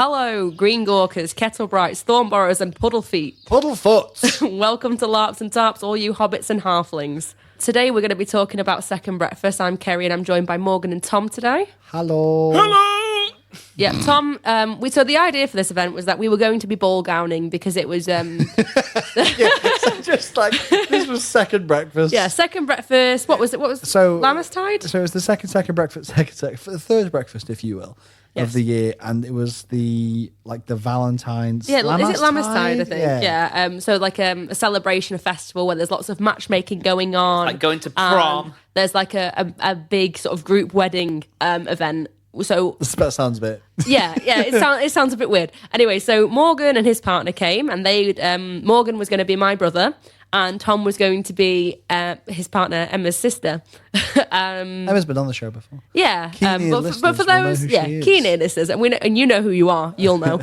Hello, Green Gorkers, Kettlebrights, Thornborrows and Puddlefeet. Puddlefoot. Welcome to LARPs and TARPs, all you hobbits and halflings. Today we're going to be talking about Second Breakfast. I'm Kerry and I'm joined by Morgan and Tom today. Hello. Hello! Yeah, Tom, so the idea for this event was that we were going to be ball gowning because it was... Just like, this was second breakfast. Yeah, Second Breakfast. What was it? Lamastide? So it was the second breakfast, the third breakfast, if you will, of the year. And it was the Valentine's... Yeah, is it Lamastide, I think? Yeah. So like a celebration, a festival where there's lots of matchmaking going on. Like going to prom. There's like a big sort of group wedding event. So that sounds a bit... Yeah, it sounds a bit weird. Anyway, so Morgan and his partner came, and Morgan was going to be my brother, and Tom was going to be his partner, Emma's sister. Emma's been on the show before. Yeah, but for those, keen ear listeners, and you know who you are, you'll know.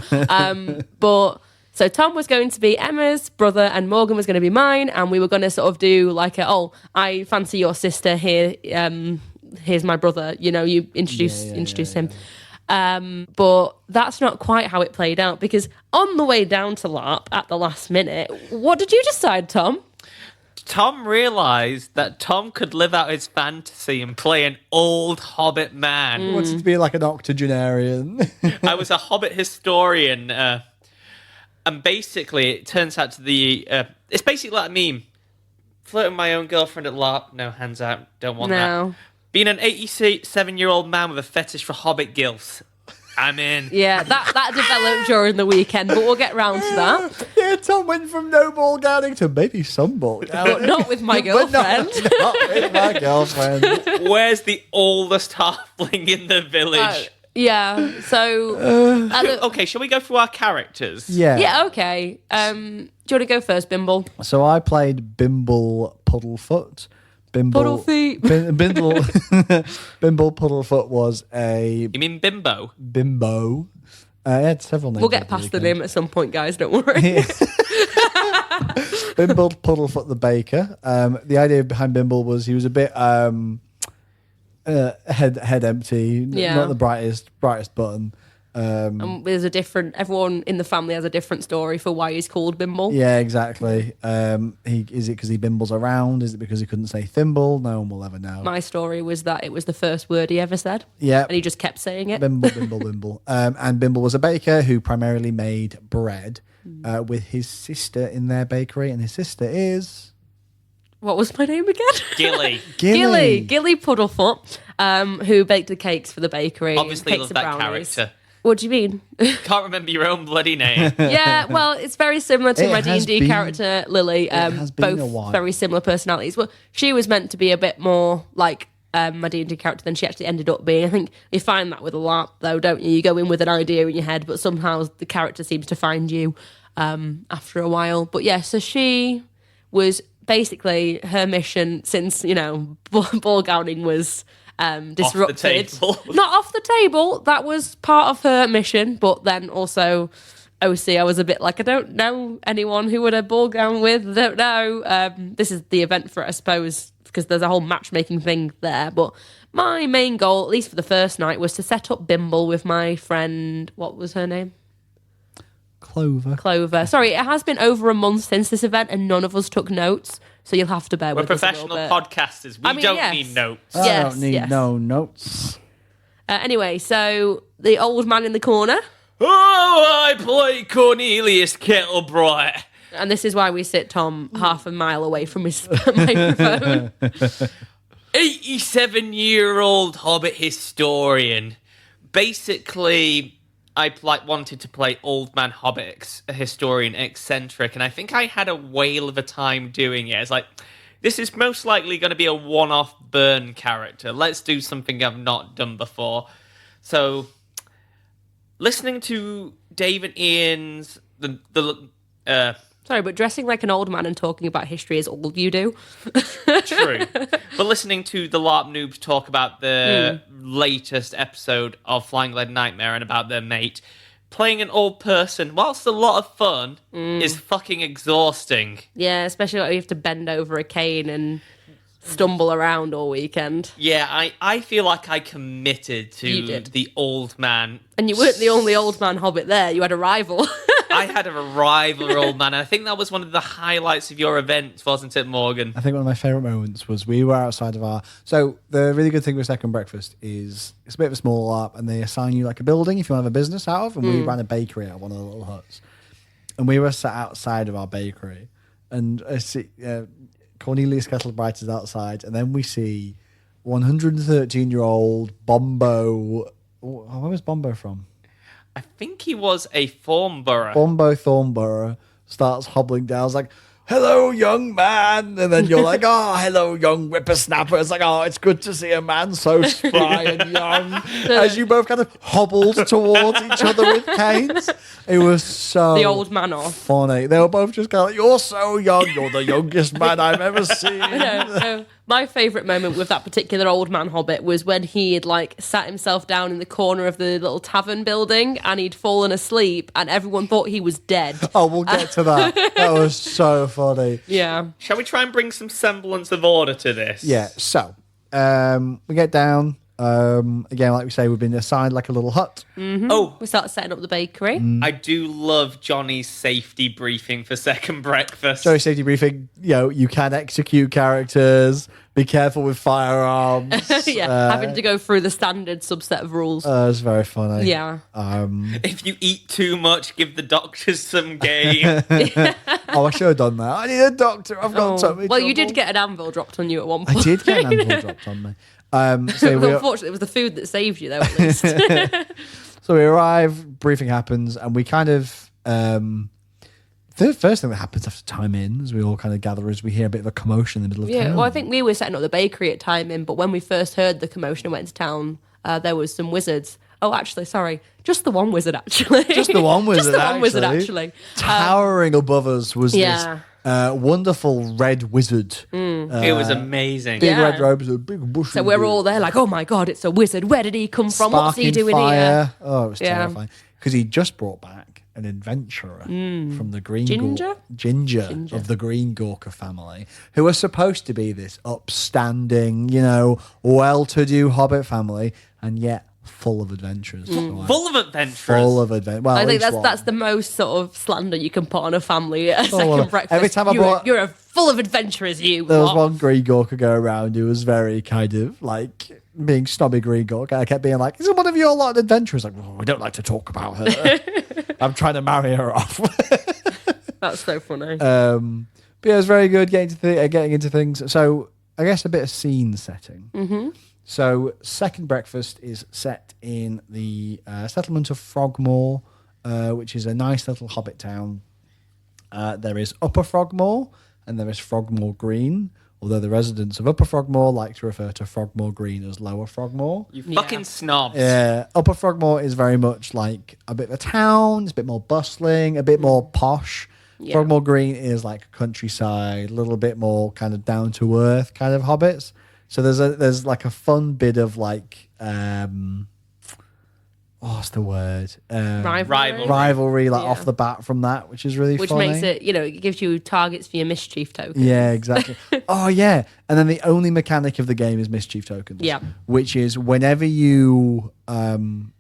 But so Tom was going to be Emma's brother, and Morgan was going to be mine, and we were going to sort of do like I fancy your sister here. Here's my brother, you introduce him. But that's not quite how it played out, because on the way down to LARP at the last minute, what did you decide, Tom? Tom realised that Tom could live out his fantasy and play an old hobbit man. He wanted to be like an octogenarian. I was a hobbit historian, and basically it turns out to the... it's basically like a meme. Flirting with my own girlfriend at LARP, no, hands out, don't want that. Being an 87-year-old man with a fetish for hobbit gilfs, I'm in. Yeah, that developed during the weekend, but we'll get round to that. Yeah, Tom went from no ball gowning to maybe some ball gowning. But not with my girlfriend. not with my girlfriend. Where's the oldest halfling in the village? Yeah, so... Okay, shall we go through our characters? Yeah. Yeah, okay. Do you want to go first, Bimble? So I played Bimble Puddlefoot. Puddlefeet. Bimble Puddlefoot was a... You mean Bimbo? Bimbo. It had several names. We'll get past the name at some point, guys, don't worry. Bimble Puddlefoot the baker. The idea behind Bimble was he was a bit head empty, not the brightest button. And there's everyone in the family has a different story for why he's called Bimble. Yeah, exactly. Is it because he bimbles around? Is it because he couldn't say thimble? No one will ever know. My story was that it was the first word he ever said. Yeah. And he just kept saying it. Bimble, Bimble, Bimble. And Bimble was a baker who primarily made bread with his sister in their bakery. And his sister is... What was my name again? Gilly. Gilly Puddlefoot, who baked the cakes for the bakery. Obviously cakes love and that brownies. character. What do you mean? Can't remember your own bloody name. Yeah, well, it's very similar to my has D&D been- character, Lily. has been a Both while. very similar personalities. Well, she was meant to be a bit more like my D&D character than she actually ended up being. I think you find that with a LARP, though, don't you? You go in with an idea in your head, but somehow the character seems to find you after a while. But yeah, so she was basically her mission since, ball gowning was... disrupted. Off the table. Not off the table. That was part of her mission, but then also OC, I was a bit like, I don't know anyone who would have ball gown with. I don't know. This is the event for it, I suppose, because there's a whole matchmaking thing there. But my main goal, at least for the first night, was to set up Bimble with my friend. What was her name? Clover. Sorry, it has been over a month since this event, and none of us took notes. So you'll have to bear We're with us a professional little bit. podcasters. We don't need notes. I don't need no notes. Anyway, so the old man in the corner. Oh, I play Cornelius Kettlebright. And this is why we sit Tom half a mile away from his microphone. 87-year-old hobbit historian. Basically, I wanted to play old man hobbit historian eccentric, and I think I had a whale of a time doing it. It's like, this is most likely going to be a one-off burn character. Let's do something I've not done before. So, listening to Dave and Ian's Sorry, but dressing like an old man and talking about history is all you do. True. But listening to the LARP noobs talk about the latest episode of Flying Lead Nightmare and about their mate, playing an old person, whilst a lot of fun, is fucking exhausting. Yeah, especially when you have to bend over a cane and stumble around all weekend. Yeah, I feel like I committed to the old man. And you weren't the only old man hobbit there. You had a rival. I had a rival old man. And I think that was one of the highlights of your event, wasn't it, Morgan? I think one of my favourite moments was we were outside of our... So the really good thing with Second Breakfast is it's a bit of a small LARP and they assign you like a building if you want to have a business out of. And we ran a bakery out of one of the little huts. And we were sat outside of our bakery. And I see... Cornelius Kettlebright is outside, and then we see 113-year-old Bombo. Where was Bombo from? I think he was a Thornborough. Bombo Thornborough starts hobbling down. I was like, hello, young man. And then you're like, oh, hello, young whippersnapper. It's like, oh, it's good to see a man so spry and young. As you both kind of hobbled towards each other with canes. It was so the old man off. Funny. They were both just kind of like, you're so young. You're the youngest man I've ever seen. No. My favourite moment with that particular old man hobbit was when he had like sat himself down in the corner of the little tavern building and he'd fallen asleep and everyone thought he was dead. Oh, we'll get to that. That was so funny. Yeah. Shall we try and bring some semblance of order to this? Yeah, so we get down. Again, like we say, we've been assigned like a little hut. Mm-hmm. Oh, we started setting up the bakery. I do love Johnny's safety briefing for Second Breakfast. Sorry, safety briefing. You can execute characters. Be careful with firearms. Having to go through the standard subset of rules. It's very funny. Yeah. If you eat too much, give the doctors some game. Oh, I should have done that. I need a doctor. I've got tummy Well, you trouble. did get an anvil dropped on you at one point. I did get an anvil dropped on me. Unfortunately, it was the food that saved you, though, at least. So we arrive, briefing happens, and we kind of... the first thing that happens after time in, as we all kind of gather, is we hear a bit of a commotion in the middle of town. Well, I think we were setting up the bakery at time in, but when we first heard the commotion and went to town, there was some wizards. Oh, actually, sorry. Just the one wizard, actually. Just the one wizard, actually. Towering above us was this wonderful red wizard. It was amazing. Big red robes, a big bush. So we're all there like, oh my God, it's a wizard. Where did he come from? What's he doing here? Oh, it was terrifying. Because he just brought back an adventurer from the Green Ginger of the Green Gorka family, who are supposed to be this upstanding, well-to-do hobbit family, and yet full of adventures. Full of adventures. Full of adventures. Well, I think that's the most sort of slander you can put on a family at a second breakfast. Every time you're a full of adventurers, you. There was one Green Gorka go around who was very kind of like being snobby Green Gorka. I kept being like, "Is one of your lot of adventurers?" Like, we don't like to talk about her. I'm trying to marry her off. That's so funny. But yeah, it was very good getting into things. So I guess a bit of scene setting. Mm-hmm. So Second Breakfast is set in the settlement of Frogmore, which is a nice little hobbit town. There is Upper Frogmore and there is Frogmore Green, although the residents of Upper Frogmore like to refer to Frogmore Green as Lower Frogmore. You fucking snobs. Yeah, Upper Frogmore is very much like a bit of a town. It's a bit more bustling, a bit more posh. Yeah. Frogmore Green is like countryside, a little bit more kind of down to earth kind of hobbits. So there's like a fun bit of like what's the word? Rivalry like off the bat from that, which is really funny. Which makes it, it gives you targets for your mischief tokens. Yeah, exactly. Oh yeah. And then the only mechanic of the game is mischief tokens. Yeah. Which is whenever you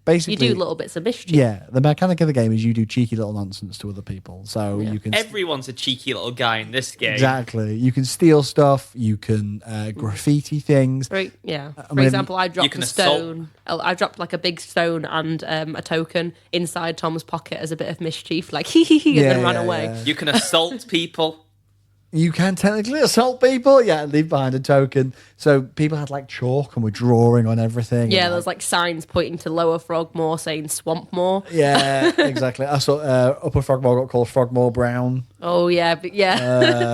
basically you do little bits of mischief. Yeah. The mechanic of the game is you do cheeky little nonsense to other people. So you can everyone's a cheeky little guy in this game. Exactly. You can steal stuff, you can graffiti things. For example, I dropped a stone. I dropped like a big stone and a token inside Tom's pocket as a bit of mischief, like hee hee hee, and then ran away. Yeah. You can assault people. You can technically assault people, and leave behind a token. So people had like chalk and were drawing on everything. Yeah, there was like signs pointing to Lower Frogmore saying Swampmore. Yeah, exactly. I saw Upper Frogmore got called Frogmore Brown. Oh yeah,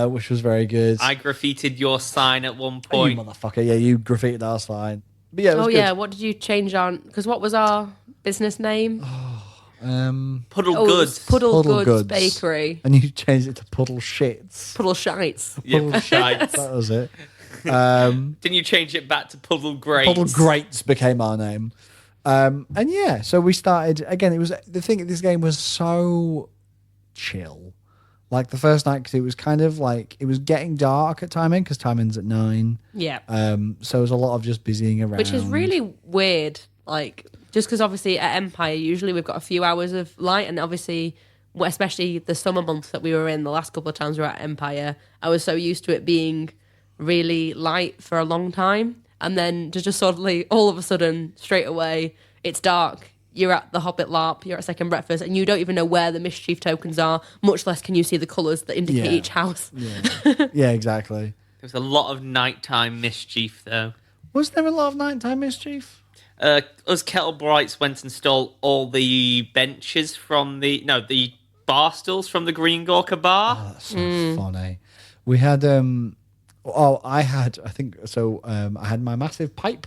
which was very good. I graffitied your sign at one Oh, you point. motherfucker! Yeah, you graffitied our sign. But yeah, it was good. What did you change on? Because what was our business name? Puddle Oh, Goods. Puddle Goods Bakery. And you changed it to Puddle Shits. Puddle Shites. Yeah, shites. That was it. Didn't you change it back to Puddle Greats? Puddle Greats became our name. And yeah, so we started again. It was the thing. This game was so chill. Like the first night, because it was kind of like it was getting dark at timing, because timing's at 9. Yeah. So it was a lot of just busying around, Which is really weird. Like, just because obviously at Empire, usually we've got a few hours of light, and obviously, especially the summer months that we were in, the last couple of times we were at Empire, I was so used to it being really light for a long time, and then to just suddenly, all of a sudden, straight away, it's dark. You're at the Hobbit LARP, you're at Second Breakfast, and you don't even know where the mischief tokens are, much less can you see the colours that indicate each house. Yeah, exactly. There was a lot of nighttime mischief, though. Was there a lot of nighttime mischief? Us Kettlebrights went and stole all the benches from the bar stools from the Green Gorka bar. Oh, that's so funny. We had, I had my massive pipe.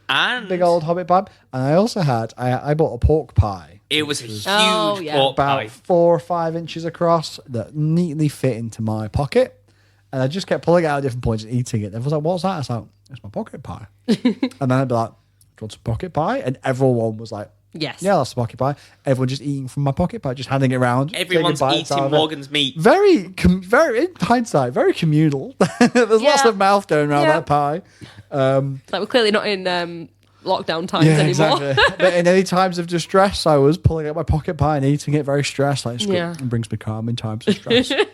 And Big old Hobbit pipe. And I also had, I bought a pork pie. it was a huge yeah. pork About pie. 4 or 5 inches across that neatly fit into my pocket. And I just kept pulling it out at different points and eating it. Everyone was like, what's that? I was like, it's my pocket pie. And then I'd be like, do you want some pocket pie? And everyone was like, Yes. yeah, that's a pocket pie. Everyone just eating from my pocket pie, just handing it around. Everyone's taking bites out eating of it. Morgan's meat. Very, in hindsight, very communal. There's lots Yeah. of mouth going around Yeah. that pie. Like, we're clearly not in lockdown times anymore. Exactly. But in any times of distress, I was pulling out my pocket pie and eating it very stressed. Like, Yeah. it brings me calm in times of stress. At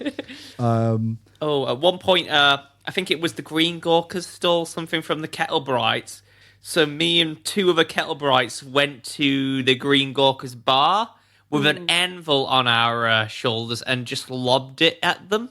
one point, I think it was the Green Gorkas stole something from the Kettlebrights. So me and 2 other Kettlebrights went to the Green Gorkas bar with an anvil on our shoulders and just lobbed it at them.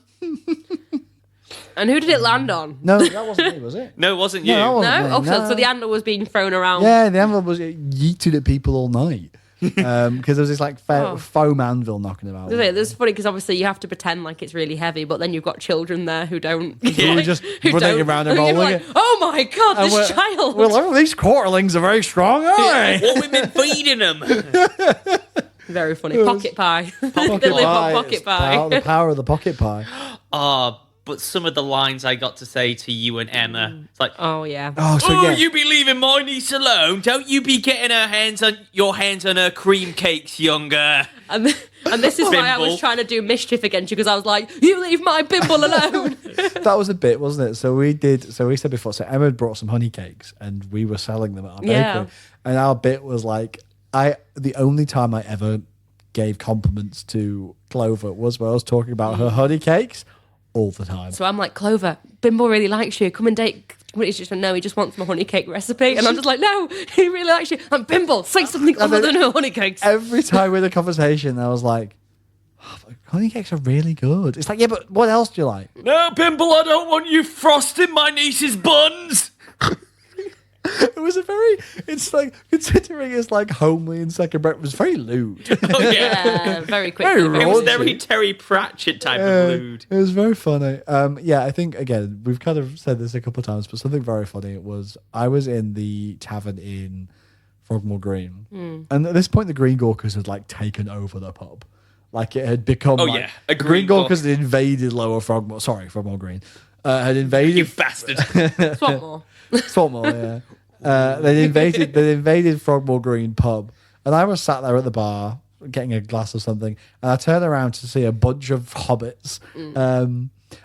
And who did it land on? No, that wasn't me, was it? No, it wasn't you. that No? wasn't me, Oh, no. so the anvil was being thrown around. Yeah, the anvil was yeeted at people all night. Because there was this like foam anvil knocking about. It's funny because obviously you have to pretend like it's really heavy, but then you've got children there who don't. We were just running around and You're rolling like, it. oh my god, And this child! We're like, oh, these quarterlings are very strong, aren't they? What we've been feeding them. Very funny. Pocket pie. They live on pocket It's pie. the power of the pocket pie. But some of the lines I got to say to you and Emma, it's like, Oh yeah. Oh, so yeah. you be leaving my niece alone. Don't you be getting your hands on her cream cakes, younger. And this is why I was Bimble. trying to do mischief against you because I was like, you leave my bimble alone. That was a bit, wasn't it? So we said before, so Emma had brought some honey cakes and we were selling them at our bakery. Yeah. And our bit was like, the only time I ever gave compliments to Clover was when I was talking about her honey cakes all the time. So I'm like, Clover, Bimble really likes you. Come and date. He's just no, he just wants my honey cake recipe. And I'm just like, no, he really likes you. I'm Bimble, say something other than her honey cakes. Every time we had a conversation, I was like, oh, honey cakes are really good. It's like, yeah, but what else do you like? No, Pimple, I don't want you frosting my niece's buns. It was it's like, considering it's like homely and Second Breakfast, very lewd. Oh, yeah. Yeah, very quickly. Very It was raunchy. very Terry Pratchett type of lewd. It was very funny. Yeah, I think, again, we've kind of said this a couple of times, but something very funny was I was in the tavern in Frogmore Green. And at this point, the Green Gorkas had like taken over the pub. Like it had become A Green Gorkas had invaded Lower Frogmore. Sorry, Frogmore Green. Had invaded You bastard. Swap more. Swartmore, yeah. They invaded Frogmore Green pub, and I was sat there at the bar getting a glass of something, and I turned around to see a bunch of hobbits. I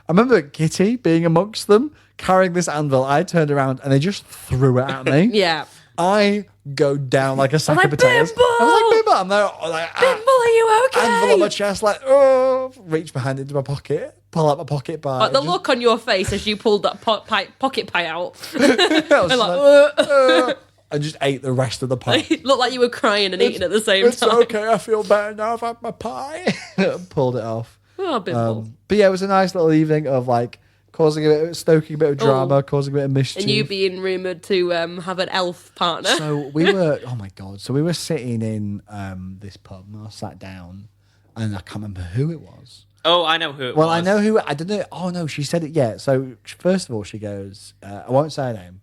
remember Kitty being amongst them, carrying this anvil. I turned around and they just threw it at me. Yeah. I go down like a sack like, of potatoes. Bimble! I was like, Bimble! I'm there, like, Bimble, are you okay? anvil on my chest, like, oh, reach behind into my pocket, pull out my pocket pie. Like the look on your face as you pulled that pocket pie out. I was And like, and just ate the rest of the pie. it looked like you were crying and eating at the same It's time. okay, I feel better now. I've had my pie. Pulled it off. Oh, Bimble. But yeah, it was a nice little evening of like stoking a bit of drama, causing a bit of mischief. And you being rumoured to have an elf partner. So we were, oh my God. So we were sitting in this pub and I sat down and I can't remember who it was. Oh, I know who it was. Well, I know who, I don't know. Oh no, she said it. Yeah. So first of all, she goes, I won't say her name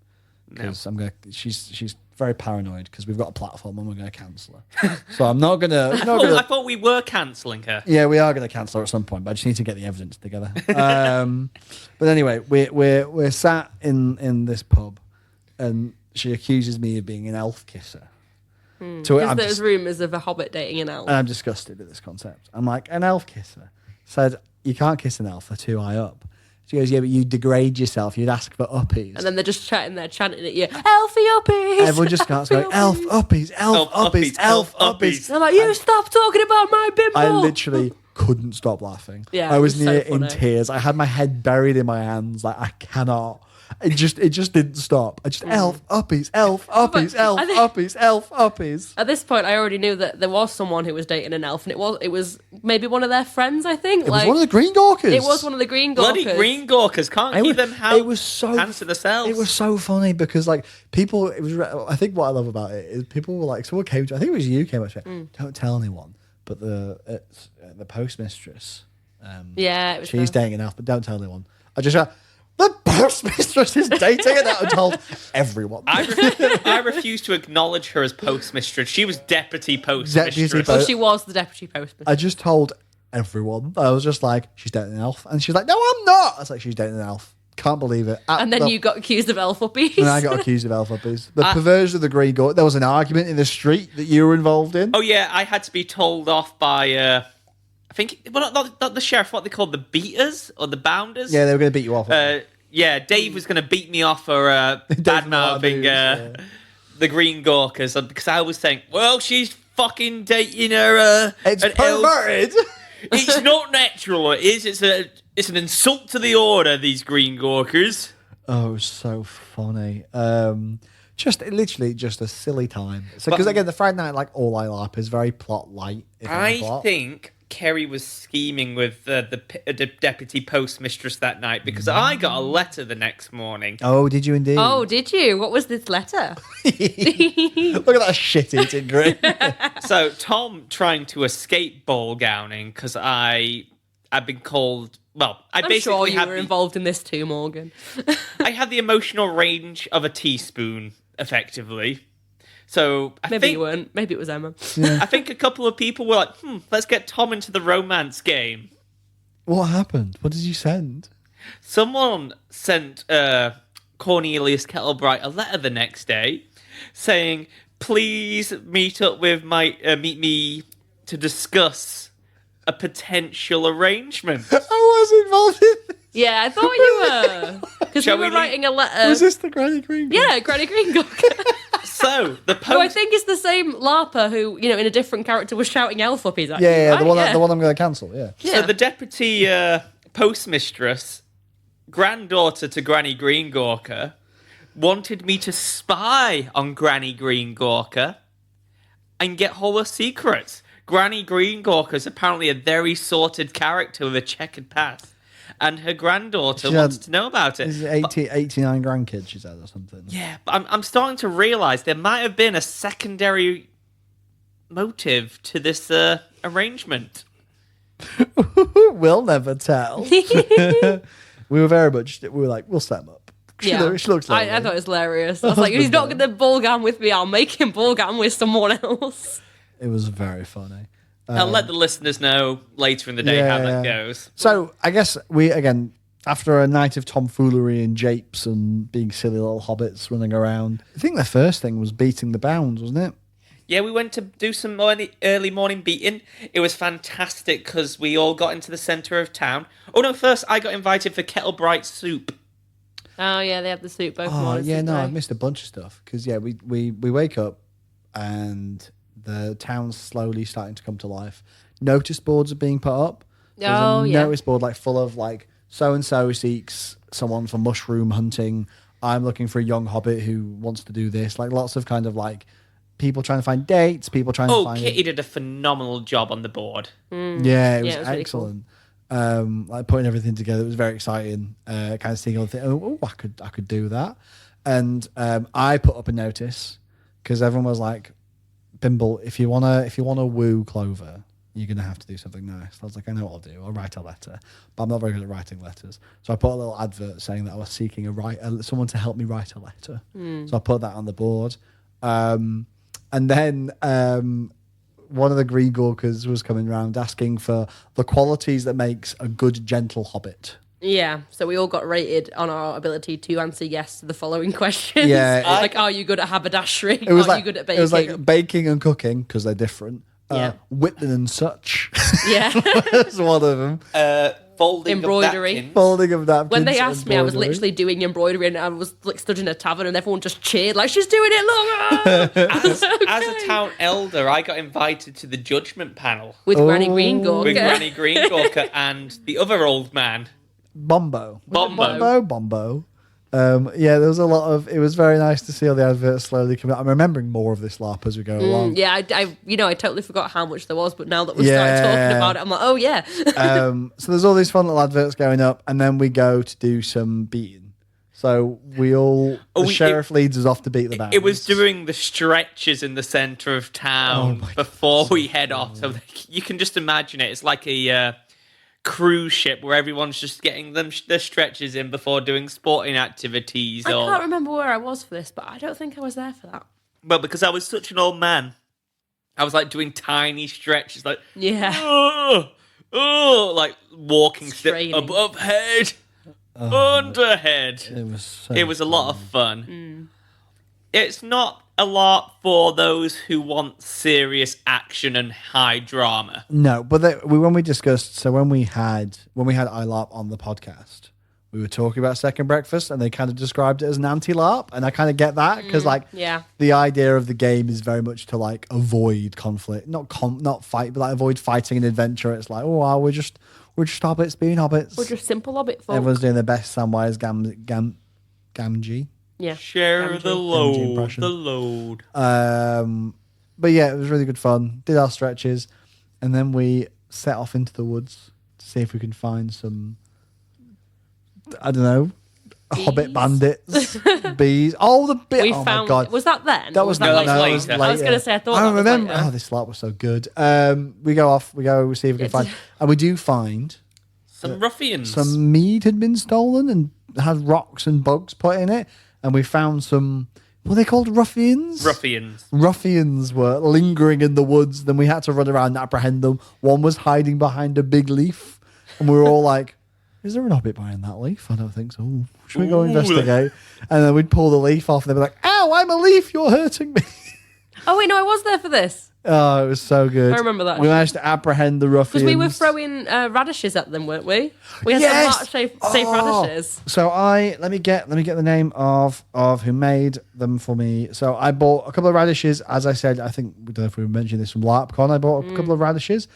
because she's very paranoid because we've got a platform and we're going to cancel her. So I'm not going to. I thought we were cancelling her. Yeah, we are going to cancel her at some point, but I just need to get the evidence together. But anyway, we're sat in this pub, and she accuses me of being an elf kisser. Because there's rumours of a hobbit dating an elf. And I'm disgusted at this concept. I'm like, an elf kisser? Said, you can't kiss an elf, they're too high up. She goes, yeah, but you degrade yourself. You'd ask for uppies. And then they're just chanting at you, elfie uppies. Everyone just starts going, elf uppies, elf uppies, elf uppies. They're like, you stop talking about my bimbo. I literally couldn't stop laughing. Yeah, I was near so in tears. I had my head buried in my hands. Like, I cannot. It just didn't stop. I just elf uppies, elf uppies, elf uppies, elf uppies. At this point, I already knew that there was someone who was dating an elf, and it was maybe one of their friends. I think it was one of the Green Gorkers. It was one of the Green Gorkers. Bloody Green Gorkers can't keep them hands to themselves. It was so funny because like people. It was. I think what I love about it is people were like, someone came to. I think it was you came up to me. Don't tell anyone, but the postmistress. Yeah, she's dating an elf, but don't tell anyone. I just. The postmistress is dating and I told everyone. I refuse to acknowledge her as postmistress. She was deputy postmistress. Well, she was the deputy postmistress. I just told everyone. I was just like, she's dating an elf. And she's like, no, I'm not. I was like, she's dating an elf. Can't believe it. And then you got accused of elf uppies. And I got accused of elf uppies. The perversion of the Green Gork. There was an argument in the street that you were involved in. Oh, yeah. I had to be told off by... I think, well, not the sheriff, what they called the beaters or the bounders. Yeah, they were going to beat you off. Yeah, Dave was going to beat me off for bad-mouthing the Green Gorkers because I was saying, well, she's fucking dating her... it's perverted. It's not natural, it is. It's an insult to the order, these Green Gorkers. Oh, so funny. Literally just a silly time. So, because again, the Friday night, like all EYELarp, is very plot light. I think Kerry was scheming with the deputy postmistress that night because I got a letter the next morning. Oh, did you indeed? Oh, did you? What was this letter? Look at that shit-eating grin. So Tom trying to escape ball gowning because I've been called. Well, I'm basically sure you were involved in this too, Morgan. I had the emotional range of a teaspoon, effectively. So maybe you weren't. Maybe it was Emma. Yeah. I think a couple of people were like, let's get Tom into the romance game. What happened? What did you send? Someone sent Cornelius Kettlebright a letter the next day saying, please meet me to discuss a potential arrangement. I was involved in this. Yeah, I thought you were. Because we were writing a letter. Was this the Granny Green Gork? Yeah, Granny Green Gork. So, the post... No, I think it's the same LARPer who, in a different character was shouting elf uppies at you, Yeah, right? the one I'm going to cancel, yeah. So the deputy postmistress, granddaughter to Granny Green Gorker, wanted me to spy on Granny Green Gorker and get hold of secrets. Granny Green Gorker is apparently a very sorted character with a checkered past. And her granddaughter wants to know about it. Is it 89 grandkids, she said, or something? Yeah, but I'm starting to realise there might have been a secondary motive to this arrangement. We'll never tell. We were like, we'll set him up. She looks like I thought it was hilarious. I was like, he's not going to ball gown with me, I'll make him ball gown with someone else. It was very funny. I'll let the listeners know later in the day how that goes. So, I guess after a night of tomfoolery and japes and being silly little hobbits running around, I think the first thing was beating the bounds, wasn't it? Yeah, we went to do some early morning beating. It was fantastic because we all got into the centre of town. Oh, no, first I got invited for Kettlebright soup. Oh, yeah, they had the soup both mornings. Oh, yeah, no, I've missed a bunch of stuff because, we wake up and... the town's slowly starting to come to life. Notice boards are being put up. There's a notice board full of so-and-so seeks someone for mushroom hunting. I'm looking for a young hobbit who wants to do this. Lots of kind of people trying to find dates, people trying to find... Oh, Kitty did a phenomenal job on the board. Yeah, it was excellent. Really cool. Putting everything together, it was very exciting. Kind of seeing all the things. I could do that. And I put up a notice because everyone was like, Bimble, if you wanna woo Clover, you're gonna have to do something nice. I was like, I know what I'll do. I'll write a letter, but I'm not very good at writing letters. So I put a little advert saying that I was seeking someone to help me write a letter. So I put that on the board. And then one of the Green Gawkers was coming around asking for the qualities that makes a good, gentle hobbit. Yeah, so we all got rated on our ability to answer yes to the following questions. Yeah, like, are you good at haberdashery? It was Are you good at baking? It was like baking and cooking, because they're different. Yeah. Whitman and such. Yeah. That's one of them. Folding Embroidery. Of napkins. Folding of napkins. When they asked me, I was embroidery. literally doing embroidery, and I was like stood in a tavern, and everyone just cheered like, she's doing it, look! As a town elder, I got invited to the judgment panel With Granny Green with Gawker. Granny Greengawker and the other old man. Bombo. Bombo. Bombo. Yeah, there was a lot of. It was very nice to see all the adverts slowly come out. I'm remembering more of this LARP as we go along. Yeah, I totally forgot how much there was, but now that we started talking about it, I'm like, oh yeah. So there's all these fun little adverts going up, and then we go to do some beating. So the sheriff leads us off to beat the bands. It was doing the stretches in the centre of town before we head off. So you can just imagine it. It's like a cruise ship where everyone's just getting their stretches in before doing sporting activities. I can't remember where I was for this, but I don't think I was there for that. Well, because I was such an old man, I was like doing tiny stretches, like like walking above head, under head. It was a lot of fun. It's not a lot for those who want serious action and high drama. No, but when we discussed, so when we had EYELarp on the podcast, we were talking about Second Breakfast, and they kind of described it as an anti-LARP, and I kind of get that because the idea of the game is very much to like avoid conflict, not fight, but like avoid fighting and adventure. It's like, oh, we're just hobbits being hobbits. We're just simple hobbit folk. Everyone's doing their best Samwise Gamgee. Yeah, share the load. The load. But yeah, it was really good fun. Did our stretches, and then we set off into the woods to see if we can find some, I don't know, bees? hobbit bandits, bees. Oh, the bit. We oh found. my god, Was that then? that was No, later. that was later. I was going to say I thought. I that remember. Was later. Oh, this LARP was so good. We go off. We go see if we can find, and we do find Some ruffians. some mead had been stolen and had rocks and bugs put in it. And we found some, what are they called, ruffians? Ruffians. Ruffians were lingering in the woods. Then we had to run around and apprehend them. One was hiding behind a big leaf. And we were all like, is there an hobbit behind that leaf? I don't think so. Should we go investigate? And then we'd pull the leaf off and they'd be like, ow, I'm a leaf, you're hurting me. Oh wait, no, I was there for this. Oh, it was so good. I remember that. We managed to apprehend the ruffians. Because we were throwing radishes at them, weren't we? We had some safe radishes. So let me get the name of who made them for me. So I bought a couple of radishes. As I said, I think we don't know if we mentioned this from LARPCon. I bought a couple of radishes,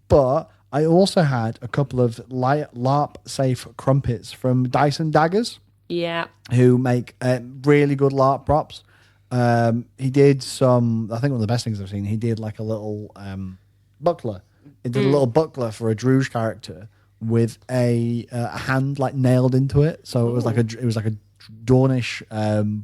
but I also had a couple of LARP safe crumpets from Dyson Daggers. Yeah. Who make really good LARP props. He did some, I think one of the best things I've seen, he did like a little buckler. He did a little buckler for a Druge character with a hand like nailed into it. So it was like a Dornish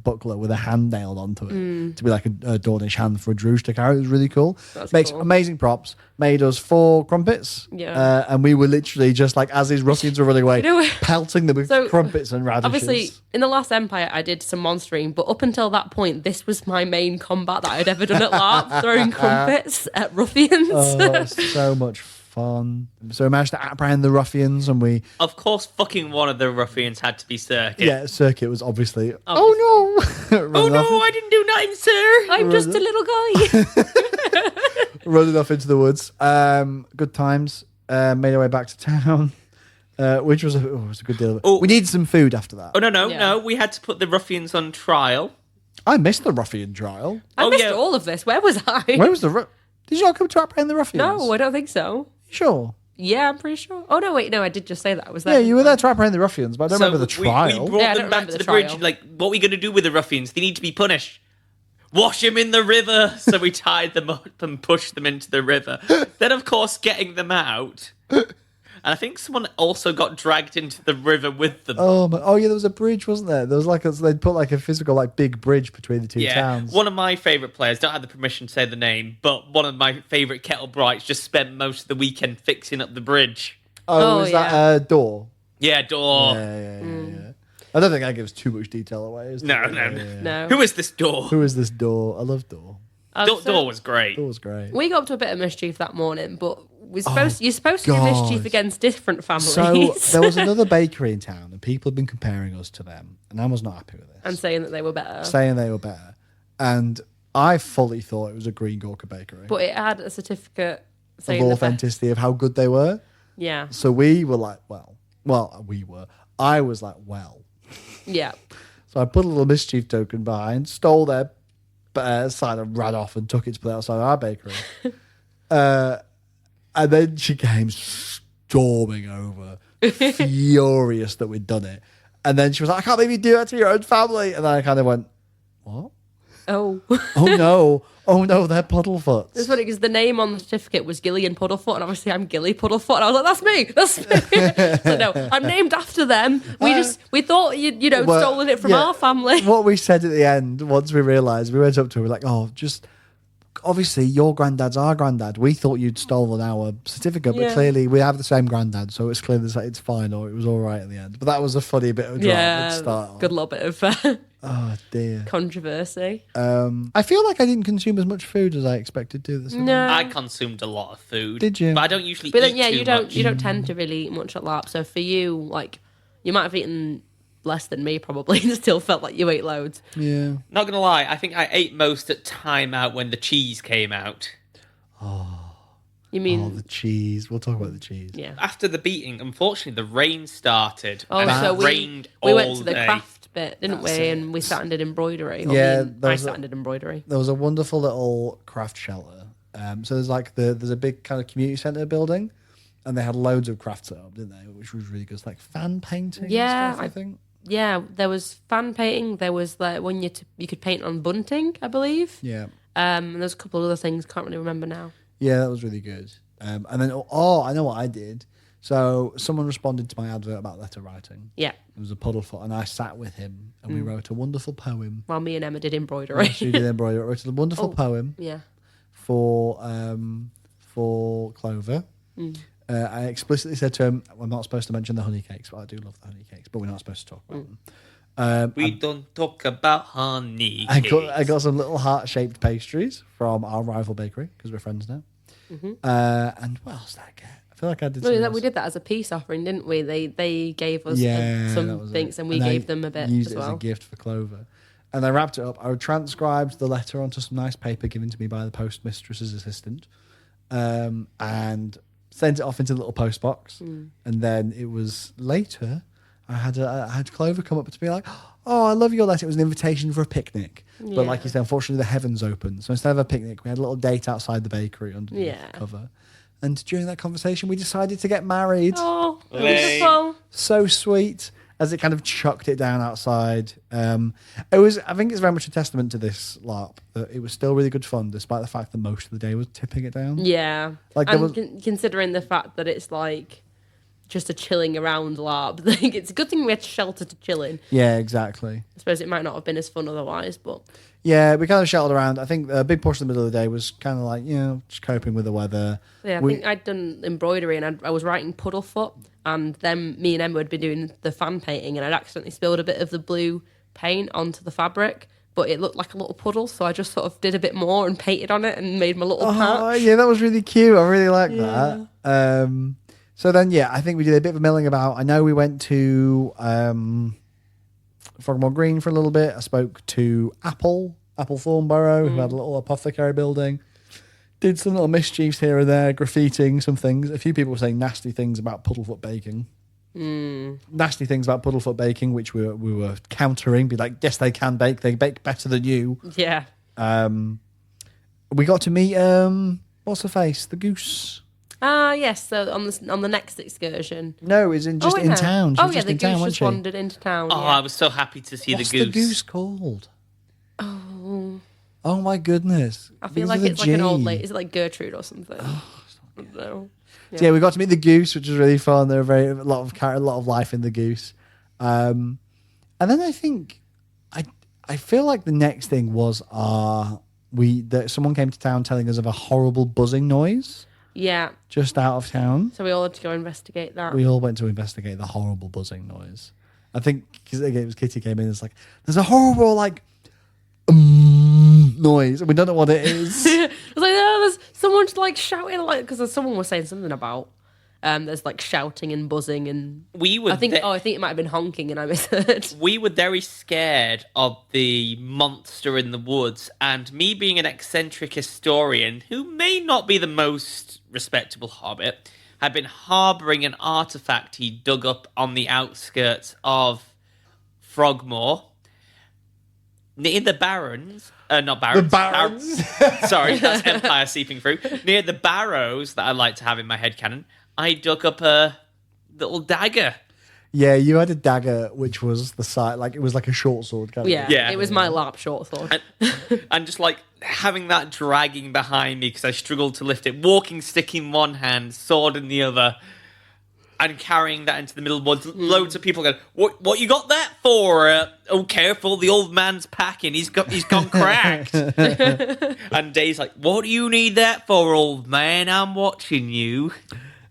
buckler with a hand nailed onto it to be like a Dornish hand for a Druge to carry. It was really cool. Makes cool. amazing props. Made us 4 crumpets. Yeah. And we were literally just like, as these ruffians were running away, pelting them with crumpets and radishes. Obviously, in the last Empire, I did some monstering, but up until that point, this was my main combat that I'd ever done at LARP, throwing crumpets at ruffians. Oh, it's so much fun. So we managed to apprehend the ruffians, and we... Of course, fucking one of the ruffians had to be Circuit. Yeah, Circuit was obviously... Oh no! Oh no, I didn't do nothing, sir. I'm just a little guy. Running off into the woods. Good times. Made our way back to town, which was a good deal. Oh. We needed some food after that. Oh, no. Yeah. We had to put the ruffians on trial. I missed the ruffian trial. I missed all of this. Where was I? Where was the... Did you not come to apprehend the ruffians? No, I don't think so. Sure. Yeah, I'm pretty sure. Oh, no, wait, no, I did just say that. I was there. Yeah, you were there to apprehend the ruffians, but I don't remember the trial. We brought Yeah, I them don't back remember to the the bridge. trial. Like, what are we going to do with the ruffians? They need to be punished. Wash them in the river. So we tied them up and pushed them into the river. Then, of course, getting them out. And I think someone also got dragged into the river with them. Oh yeah, there was a bridge, wasn't there? There was like they'd put like a physical like big bridge between the two towns. One of my favourite players, don't have the permission to say the name, but one of my favourite Kettle Brights just spent most of the weekend fixing up the bridge. Was that a door? Yeah, door. Yeah. I don't think that gives too much detail away. No. Who is this door? Who is this door? I love door. Door was great. Door was great. We got up to a bit of mischief that morning, but you're supposed to do mischief against different families. So there was another bakery in town, and people had been comparing us to them, and I was not happy with this. And saying that they were better. And I fully thought it was a Green Gorka bakery. But it had a certificate saying of authenticity of how good they were. Yeah. So we were like, I was like, Yeah. So I put a little mischief token behind, stole their sign and ran off and took it to put outside our bakery. And then she came storming over, furious that we'd done it. And then she was like, I can't believe you do that to your own family. And then I kind of went, what? Oh. Oh no, they're Puddlefoot. It's funny because the name on the certificate was Gillian Puddlefoot, and obviously I'm Gilly Puddlefoot. And I was like, that's me. So no, I'm named after them. We thought you'd stolen it from our family. What we said at the end, once we realised, we went up to her, we were like, just obviously your granddad's our granddad. We thought you'd stolen our certificate, but clearly we have the same granddad, so it's clear that it's fine, or it was all right at the end. But that was a funny bit of drama at the start. Good little bit of oh dear controversy. I feel like I didn't consume as much food as I expected to this. No, I consumed a lot of food. Did you? But I don't usually. But eat then, too much. you don't tend to really eat much at LARP. So for you, like, you might have eaten less than me probably, and still felt like you ate loads. Yeah. Not gonna lie, I think I ate most at time out when the cheese came out. You mean the cheese? We'll talk about the cheese. Yeah. After the beating, unfortunately, the rain started. Oh, and so it rained we all went to the day. craft bit, didn't we? And we sat and did embroidery. I sat and did embroidery. There was a wonderful little craft shelter. So there's like there's a big kind of community centre building, and they had loads of crafts set up, didn't they? Which was really good. It's like fan painting. Yeah, and stuff, I think. Yeah, there was fan painting. There was like when you could paint on bunting, I believe. Yeah. And there's a couple of other things. Can't really remember now. Yeah, that was really good. And then I know what I did. So someone responded to my advert about letter writing. Yeah. It was a Puddlefoot, and I sat with him, and we wrote a wonderful poem. While me and Emma did embroidery. She did embroidery. I wrote a wonderful poem. Yeah. For Clover. I explicitly said to him, I'm not supposed to mention the honey cakes, but I do love the honey cakes, but we're not supposed to talk about them. We don't talk about honey I cakes. got some little heart-shaped pastries from our rival bakery, because we're friends now. And what else did I get? I feel like I did We did that as a peace offering, didn't we? They gave us some things, and we gave them a bit used as it well. as a gift for Clover. And I wrapped it up. I transcribed the letter onto some nice paper given to me by the postmistress's assistant, and sent it off into the little post box. And then it was later, I had Clover come up to me like, oh, I love your letter. It was an invitation for a picnic. Yeah. But like you said, unfortunately, the heavens opened. So instead of a picnic, we had a little date outside the bakery underneath the cover. And during that conversation, we decided to get married. Oh, beautiful. So sweet. As it kind of chucked it down outside. I think it's very much a testament to this LARP that it was still really good fun, despite the fact that most of the day was tipping it down. Yeah. Like considering the fact that it's like just a chilling around LARP. Like, it's a good thing we had shelter to chill in. Yeah, exactly. I suppose it might not have been as fun otherwise, but... Yeah, we kind of sheltered around. I think a big portion of the middle of the day was kind of like, just coping with the weather. Yeah, I think I'd done embroidery and I was writing Puddlefoot, and then me and Emma would be doing the fan painting, and I'd accidentally spilled a bit of the blue paint onto the fabric, but it looked like a little puddle, so I just sort of did a bit more and painted on it and made my little patch. Oh, yeah, that was really cute. I really liked that. So then, I think we did a bit of a milling about. I know we went to Frogmore Green for a little bit. I spoke to Apple Thornborough, who had a little apothecary building. Did some little mischiefs here and there, graffitiing some things. A few people were saying nasty things about Puddlefoot baking. Nasty things about Puddlefoot baking, which we were countering. Be like, yes, they can bake. They bake better than you. Yeah. We got to meet what's her face, the goose. Yes. So on the next excursion. No, it was in town. The goose just wandered into town. Oh, I was so happy to see What's the goose. the goose called? Oh my goodness! I feel like it's like an old lady. Is it like Gertrude or something? I don't know. Yeah, we got to meet the goose, which was really fun. There were a lot of life in the goose. And then I think I feel like the next thing was someone came to town telling us of a horrible buzzing noise. Yeah. Just out of town. So we all had to go investigate that. We all went to investigate the horrible buzzing noise. I think because again it was Kitty came in. It's like there's a horrible noise, and we don't know what it is. It's like there's someone like shouting because someone was saying something about there's like shouting and buzzing and I think it might have been honking and I misheard. We were very scared of the monster in the woods, and me being an eccentric historian who may not be the most respectable hobbit, had been harbouring an artifact he dug up on the outskirts of Frogmore. Near the Barrens, not Barrens. The Barrens. Sorry, that's Empire seeping through. Near the barrows that I like to have in my headcanon, I dug up a little dagger. Yeah, you had a dagger, which was the side, like it was like a short sword. Kind of Yeah. It was my LARP short sword. And just like having that dragging behind me because I struggled to lift it, walking stick in one hand, sword in the other, and carrying that into the middle of the woods. Loads of people going, what you got that for? Oh, careful, the old man's packing. He's gone cracked. And Dave's like, what do you need that for, old man? I'm watching you.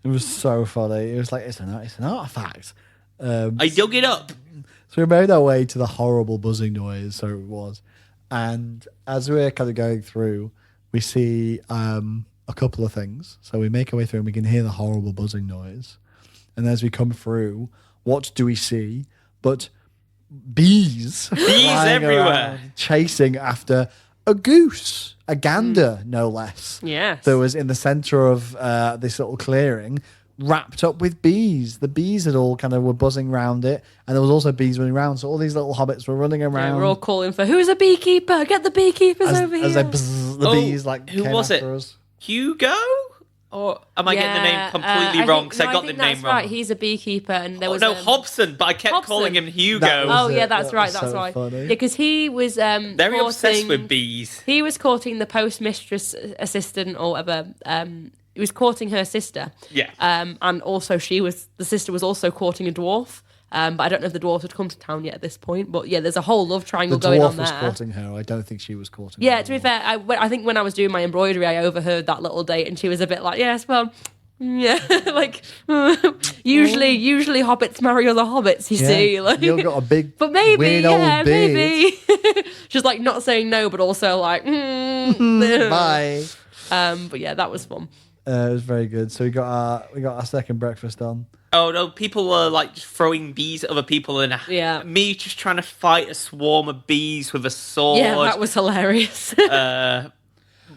It was so funny. It was like, it's an artifact. I dug it up. So we made our way to the horrible buzzing noise, so it was. And as we're kind of going through, we see a couple of things. So we make our way through and we can hear the horrible buzzing noise. And as we come through, what do we see but bees? Bees everywhere. Chasing after a goose, a gander, no less. Yes. That was in the centre of this little clearing, wrapped up with bees. The bees had all kind of were buzzing around it, and there was also bees running around. So all these little hobbits were running around. Yeah, we're all calling for, who's a beekeeper? Get the beekeepers over here. As they the bees like who came was after it? us. Hugo? Or am I getting the name completely wrong? Because I got the name wrong. Right, he's a beekeeper, and there was Hobson, but I kept calling him Hugo. That's right. That's so right. funny. Yeah, because he was Very obsessed with bees. He was courting the postmistress assistant or whatever. He was courting her sister. Yeah. And also the sister was also courting a dwarf. But I don't know if the dwarf had come to town yet at this point. But yeah, there's a whole love triangle going on there. The dwarf was courting her. I don't think she was courting her. Yeah, to be fair, I think when I was doing my embroidery, I overheard that little date, and she was a bit like, yes, well, yeah, like, usually hobbits marry other hobbits, you see. Like, you've got a big, but maybe, weird yeah, old beard. maybe. She's like not saying no, but also like, bye. But yeah, that was fun. It was very good. So we got our second breakfast on. Oh no, people were like just throwing bees at other people, and me just trying to fight a swarm of bees with a sword. Yeah, that was hilarious.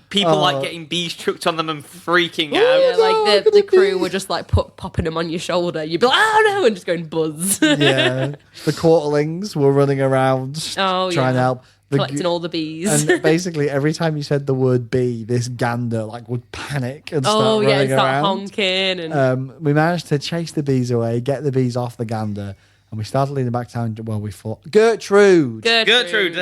People like getting bees chucked on them and freaking out. Yeah, like the crew were just like popping them on your shoulder. You'd be like, oh no, and just going buzz. Yeah, the quarterlings were running around trying to help. Collecting all the bees. And basically every time you said the word bee, this gander would panic and start running around. Honking. And we managed to chase the bees away, get the bees off the gander, and we started leading back down. Well, we fought Gertrude. Gertrude.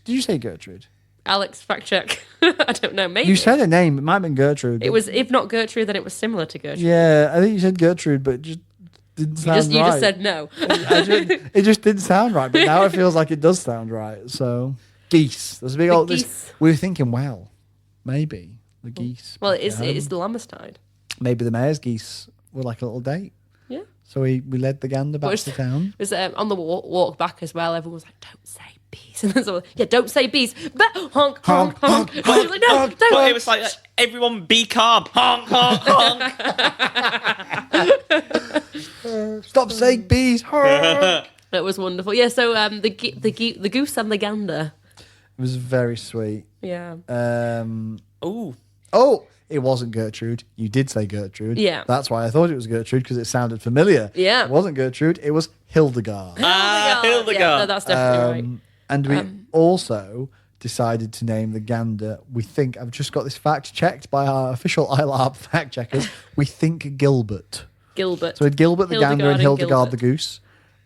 Did you say Gertrude? Alex, fact check. I don't know. Maybe you said a name. It might have been Gertrude. It was, if not Gertrude, then it was similar to Gertrude. Yeah, I think you said Gertrude, but it just didn't sound right. You just said no. It just didn't sound right, but now it feels like it does sound right. So geese. There's a big old. Geese. We were thinking, well, maybe the geese. Well, it is the Lammerstein. Maybe the mayor's geese were like a little date. Yeah. So we led the gander back to town. It was on the walk back as well. Everyone was like, "Don't say bees," and then someone, "Yeah, don't say bees." But honk, honk, honk. honk. I was like, "No, don't." But it was like everyone be calm. Honk, honk, honk. Stop saying bees. Honk. It was wonderful. Yeah. So the goose and the gander. It was very sweet. Yeah. Oh, it wasn't Gertrude. You did say Gertrude. Yeah. That's why I thought it was Gertrude, because it sounded familiar. Yeah. It wasn't Gertrude. It was Hildegard. Hildegard. Yeah, no, that's definitely right. And we also decided to name the gander, we think, I've just got this fact checked by our official EYELarp fact checkers, we think Gilbert. Gilbert. So we had Gilbert the gander and Hildegard the Gilbert. goose.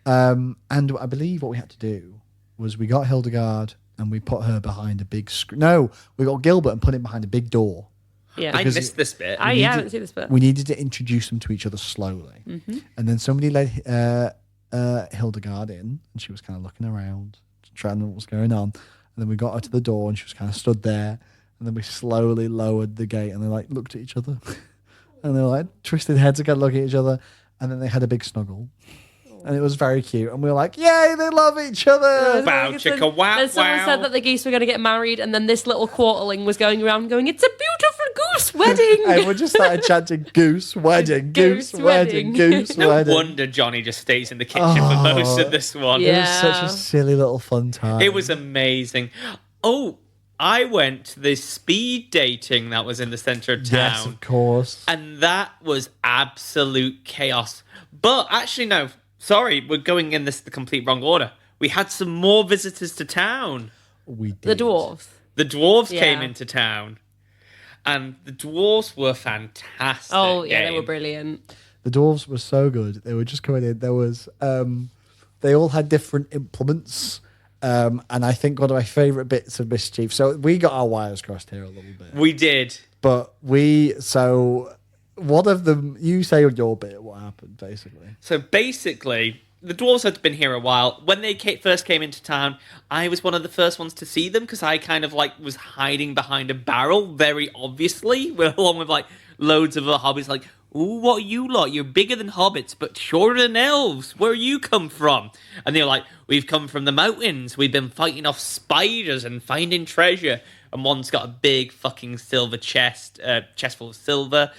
And I believe what we had to do was we got Hildegard and we put her behind a big screen. No, we got Gilbert and put him behind a big door. Yeah. I missed this bit. I haven't seen this bit. We needed to introduce them to each other slowly. Mm-hmm. And then somebody led Hildegard in, and she was kind of looking around, trying to know what was going on. And then we got her to the door, and she was kind of stood there. And then we slowly lowered the gate, and they looked at each other. And they were twisted heads and kind of looking at each other. And then they had a big snuggle. And it was very cute. And we were like, yay, they love each other. Wow, chicka, wow, And someone wow. said that the geese were going to get married, and then this little quarterling was going around going, it's a beautiful goose wedding. Everyone just started chanting, goose wedding, goose wedding, goose No wedding. wonder Johnny just stays in the kitchen for most of this one. Yeah. It was such a silly little fun time. It was amazing. Oh, I went to the speed dating that was in the centre of town. Yes, of course. And that was absolute chaos. But actually, no, sorry, we're going in the complete wrong order. We had some more visitors to town. We did. The dwarves. The dwarves Yeah. came into town. And the dwarves were fantastic. Oh, yeah, they game. were brilliant. The dwarves were so good. They were just coming in. There was, they all had different implements. And I think one of my favourite bits of mischief. So we got our wires crossed here a little bit. We did. But one of them, you say on your bit what happened, basically. So basically, the dwarves had been here a while. When they first came into town, I was one of the first ones to see them because I kind of like was hiding behind a barrel very obviously, along with like loads of other hobbits like, ooh, what are you lot? You're bigger than hobbits, but shorter than elves. Where you come from? And they were like, we've come from the mountains. We've been fighting off spiders and finding treasure. And one's got a big fucking silver chest full of silver.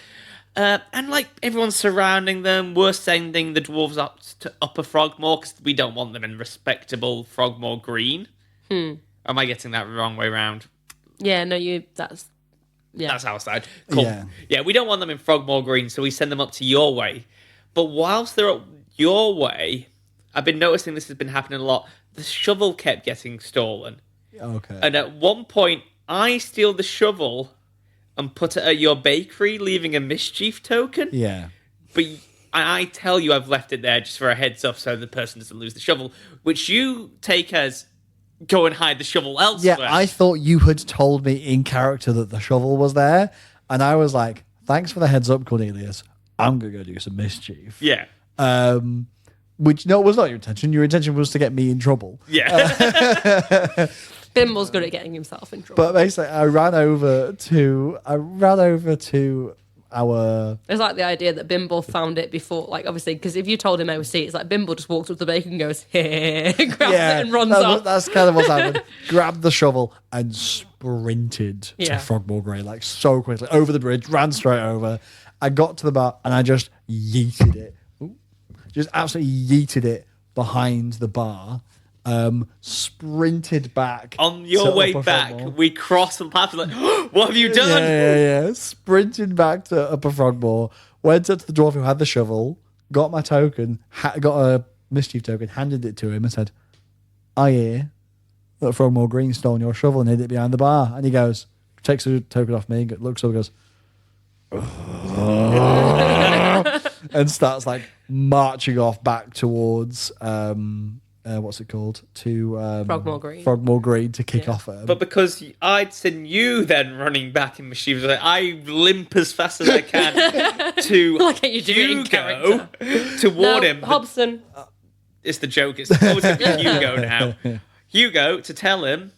And like everyone's surrounding them. We're sending the dwarves up to Upper Frogmore because we don't want them in respectable Frogmore Green. Am I getting that the wrong way round? Yeah, no, That's our side. Cool. Yeah. Yeah, we don't want them in Frogmore Green, so we send them up to your way. But whilst they're up your way, I've been noticing this has been happening a lot. The shovel kept getting stolen. Okay. And at one point, I steal the shovel and put it at your bakery, leaving a mischief token. Yeah. But I tell you I've left it there just for a heads up so the person doesn't lose the shovel, which you take as go and hide the shovel elsewhere. Yeah, I thought you had told me in character that the shovel was there. And I was like, thanks for the heads up, Cornelius. I'm going to go do some mischief. Yeah. Which, no, was not your intention. Your intention was to get me in trouble. Yeah. Bimble's good at getting himself in trouble. But basically, I ran over to our... It's like the idea that Bimble found it before, like, obviously, because if you told him OC, it's like Bimble just walks up to the bacon and goes, hey, grabs it and runs off. That's kind of what's happened. Grabbed the shovel and sprinted to Frogmore Grey, like so quickly, over the bridge, ran straight over. I got to the bar and I just yeeted it. Just absolutely yeeted it behind the bar. Sprinted back. On your way back, we crossed the path. Like, what have you done? Yeah. Sprinted back to Upper Frogmore. Went up to the dwarf who had the shovel. Got my token. Got a mischief token. Handed it to him and said, "I hear that Frogmore Green stole your shovel and hid it behind the bar." And he goes, takes the token off me, looks up, and goes, and starts like marching off back towards. What's it called? To Frogmore Green. Frogmore Green to kick off at him. But because I'd seen you then running back in mischief, I limp as fast as I can to Like you do in Hugo character. toward No, him. Hobson. It's the joke. It's always going to be Hugo now. Hugo to tell him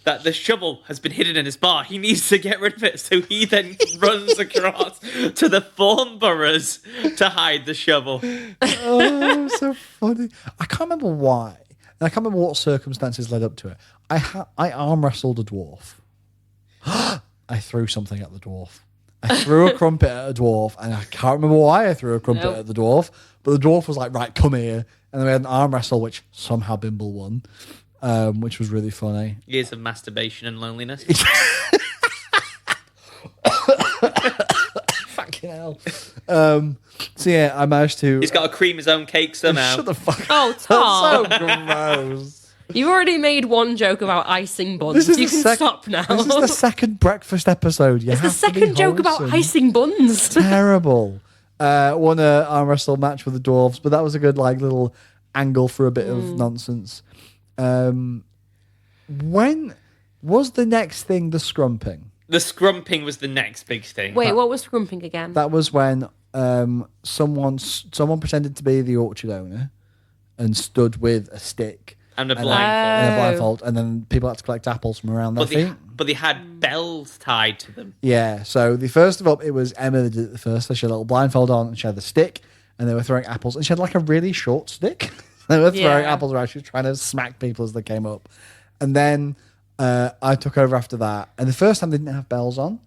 that the shovel has been hidden in his bar. He needs to get rid of it. So he then runs across to the Thornboroughs to hide the shovel. Oh, so funny. I can't remember why. And I can't remember what circumstances led up to it. I arm wrestled a dwarf. I threw something at the dwarf. I threw a crumpet at a dwarf, and I can't remember why I threw a crumpet at the dwarf. But the dwarf was like, right, come here. And then we had an arm wrestle, which somehow Bimble won. Which was really funny. Years of masturbation and loneliness. Fucking hell. So yeah, I managed to... He's got to cream his own cake somehow. Shut the fuck up. Oh, Tom. That's so gross. You've already made one joke about icing buns. You can stop now. This is the second breakfast episode. It's the second joke about icing buns. Terrible. Won an arm wrestle match with the dwarves, but that was a good like little angle for a bit of nonsense. When was the next thing the scrumping? The scrumping was the next big thing. Wait, what was scrumping again? That was when someone pretended to be the orchard owner and stood with a stick And a and blindfold. a blindfold, and then people had to collect apples from around their feet. But they had bells tied to them. Yeah, so the first of all, it was Emma that did it the first. So she had a little blindfold on and she had the stick. and they were throwing apples, and she had like a really short stick. They were throwing apples around. She was trying to smack people as they came up. And then I took over after that. And the first time they didn't have bells on.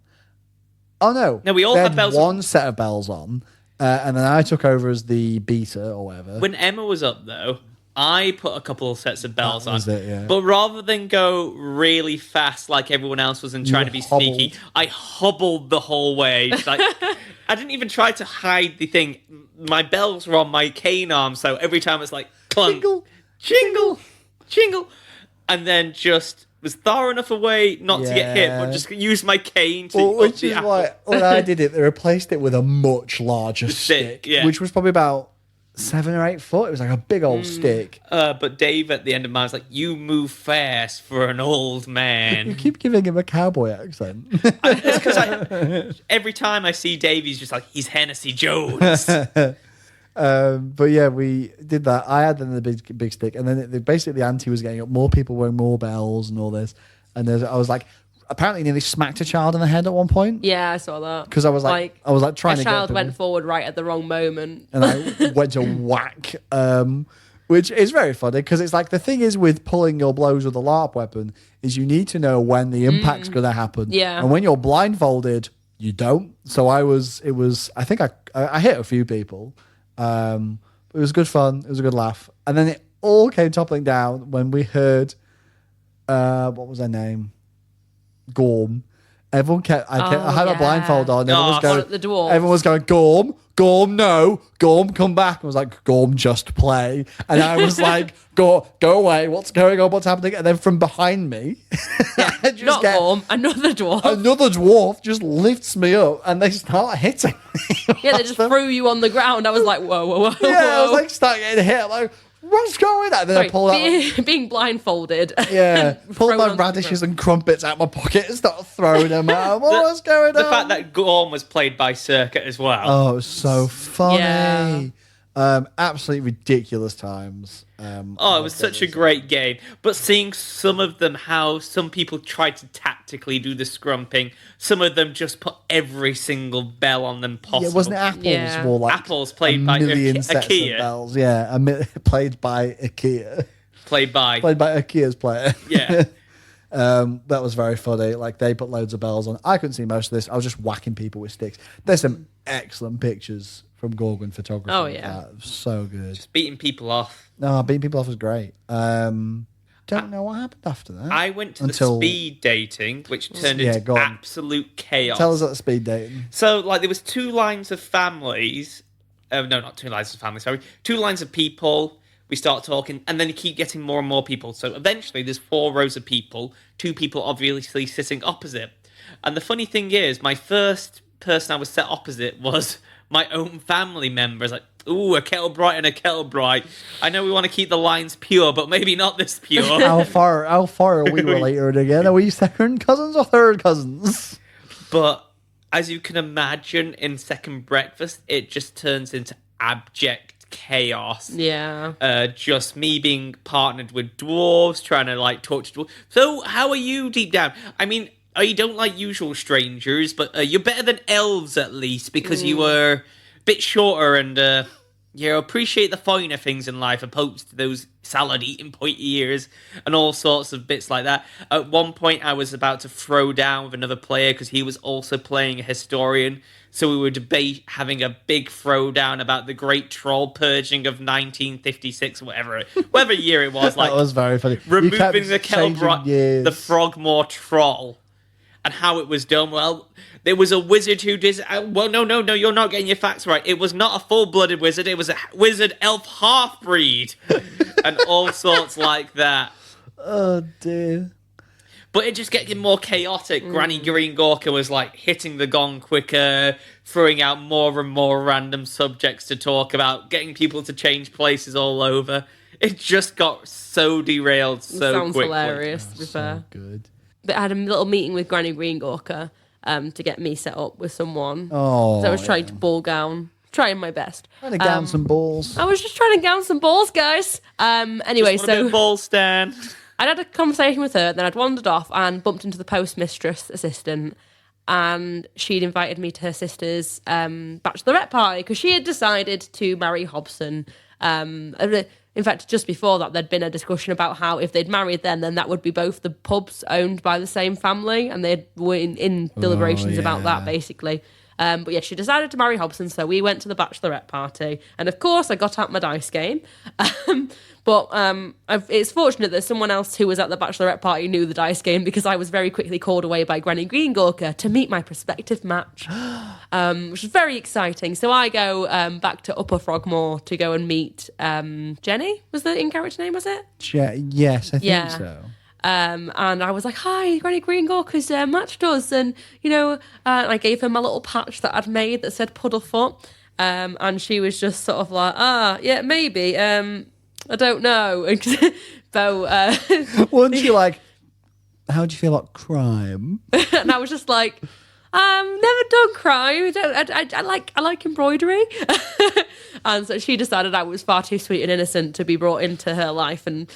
Oh, no. No, we all had bells one set of bells on. And then I took over as the beater or whatever. When Emma was up, though, I put a couple of sets of bells on. Yeah. But rather than go really fast like everyone else was and trying to be sneaky, I hobbled the whole way. Like, I didn't even try to hide the thing. My bells were on my cane arm, so every time it's like, clunk, jingle, jingle, jingle. And then just was far enough away not to get hit, but just use my cane to which is why when I did it, they replaced it with a much larger stick, which was probably about 7 or 8 foot. It was like a big old stick. But Dave at the end of mine was like, "You move fast for an old man." You keep giving him a cowboy accent. It's because every time I see Dave, he's just like, he's Hennessy Jones. But yeah, we did that. I had then the big stick, and then basically the ante was getting up. More people wearing more bells and all this. And I was like, apparently nearly smacked a child in the head at one point. Yeah, I saw that. Because I was like trying to. A child went forward right at the wrong moment, and I went to whack. Which is very funny because it's like the thing is with pulling your blows with a LARP weapon is you need to know when the impact's going to happen. Yeah, and when you're blindfolded, you don't. So I think I hit a few people. It was good fun. It was a good laugh. And then it all came toppling down when we heard, what was her name? Gorm. Everyone I had a blindfold on. Everyone was going, the dwarf. Everyone was going, Gorm, no. Gorm, come back. I was like, Gorm, just play. And I was like, go away. What's going on? What's happening? And then from behind me, not Gorm, another dwarf. Another dwarf just lifts me up and they start hitting me. Yeah, they just threw you on the ground. I was like, whoa. Yeah, I was like, starting getting hit. I'm like, what's going on? And then I pulled out being blindfolded. Yeah, pulled my radishes and crumpets out my pocket and started throwing them out. What's going on? The fact that Gorm was played by Circuit as well. Oh, it was so funny. Yeah. Absolutely ridiculous times. It was such a great game. But seeing some of them, how some people tried to tactically do the scrumping, some of them just put every single bell on them possible. Yeah, wasn't it Apples? Yeah. More like Apples played by IKEA. Bells. Yeah, played by IKEA. Played by IKEA's player. Yeah. That was very funny. Like they put loads of bells on. I couldn't see most of this. I was just whacking people with sticks. There's some excellent pictures from Gorgon photography. Oh yeah, so good. Just beating people off. No, beating people off was great. Don't know what happened after that. I went to the speed dating, which turned into absolute chaos. Tell us about the speed dating. So, like, there was 2 lines of families. No, not 2 lines of families. Sorry, 2 lines of people. We start talking, and then you keep getting more and more people. So eventually, there's 4 rows of people. 2 people obviously sitting opposite. And the funny thing is, my first person I was set opposite was my own family members. Like, ooh, a kettle bright and a kettle bright. I know we want to keep the lines pure, but maybe not this pure. How far are we related again? Are we second cousins or third cousins? But as you can imagine, in Second Breakfast, it just turns into abject chaos. Yeah. Just me being partnered with dwarves, trying to like talk to dwarves. So how are you deep down? I mean, you don't like usual strangers, but you're better than elves at least because you were a bit shorter and you appreciate the finer things in life opposed to those salad-eating pointy ears and all sorts of bits like that. At one point, I was about to throw down with another player because he was also playing a historian. So we were having a big throwdown about the Great Troll Purging of 1956, whatever year it was. Like, that was very funny. Removing the the Frogmore Troll. And how it was done. Well, there was a wizard who did... Well, no, you're not getting your facts right. It was not a full-blooded wizard. It was a wizard elf half-breed. And all sorts like that. Oh, dear. But it just getting more chaotic. Granny Green Gorka was, like, hitting the gong quicker, throwing out more and more random subjects to talk about, getting people to change places all over. It just got so derailed so sounds quickly. Hilarious, to be fair. Good. But I had a little meeting with Granny Green Gorka to get me set up with someone. Oh, so I was trying to ball gown, trying my best. Trying to gown some balls. I was just trying to gown some balls, guys. Anyway, just want a bit of ball stand. I'd had a conversation with her, then I'd wandered off and bumped into the postmistress assistant. and she'd invited me to her sister's bachelorette party because she had decided to marry Hobson. In fact, just before that, there'd been a discussion about how if they'd married then that would be both the pubs owned by the same family, and they were in deliberations about that, basically. But yeah, she decided to marry Hobson, so we went to the bachelorette party. And of course, I got out my dice game. But it's fortunate that someone else who was at the bachelorette party knew the dice game, because I was very quickly called away by Granny Greengorker to meet my prospective match, which was very exciting. So I go back to Upper Frogmore to go and meet Jenny, was the in-character name, was it? Yes, I think so. And I was like, hi, Granny Greengorker's matched us. And, I gave her my little patch that I'd made that said Puddlefoot. And she was just sort of like, yeah, maybe. I don't know. So, wasn't she like, how do you feel about crime? And I was just like, never done crime. I like embroidery. And so she decided I was far too sweet and innocent to be brought into her life. And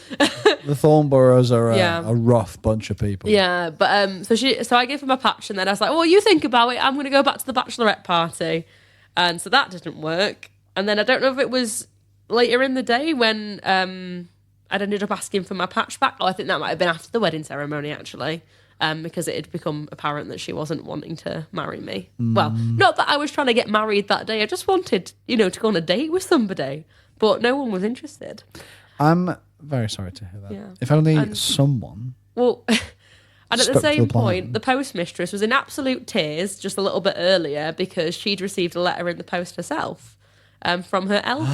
the Thornboroughs are a rough bunch of people. Yeah, but so I gave her my patch, and then I was like, well, you think about it. I'm going to go back to the bachelorette party. And so that didn't work. And then I don't know if it was later in the day when I'd ended up asking for my patch back. Oh, I think that might have been after the wedding ceremony, actually. Because it had become apparent that she wasn't wanting to marry me. Well, not that I was trying to get married that day. I just wanted, to go on a date with somebody. But no one was interested. I'm very sorry to hear that. Yeah. If only someone... Well, and at the same point, the postmistress was in absolute tears just a little bit earlier because she'd received a letter in the post herself from her elf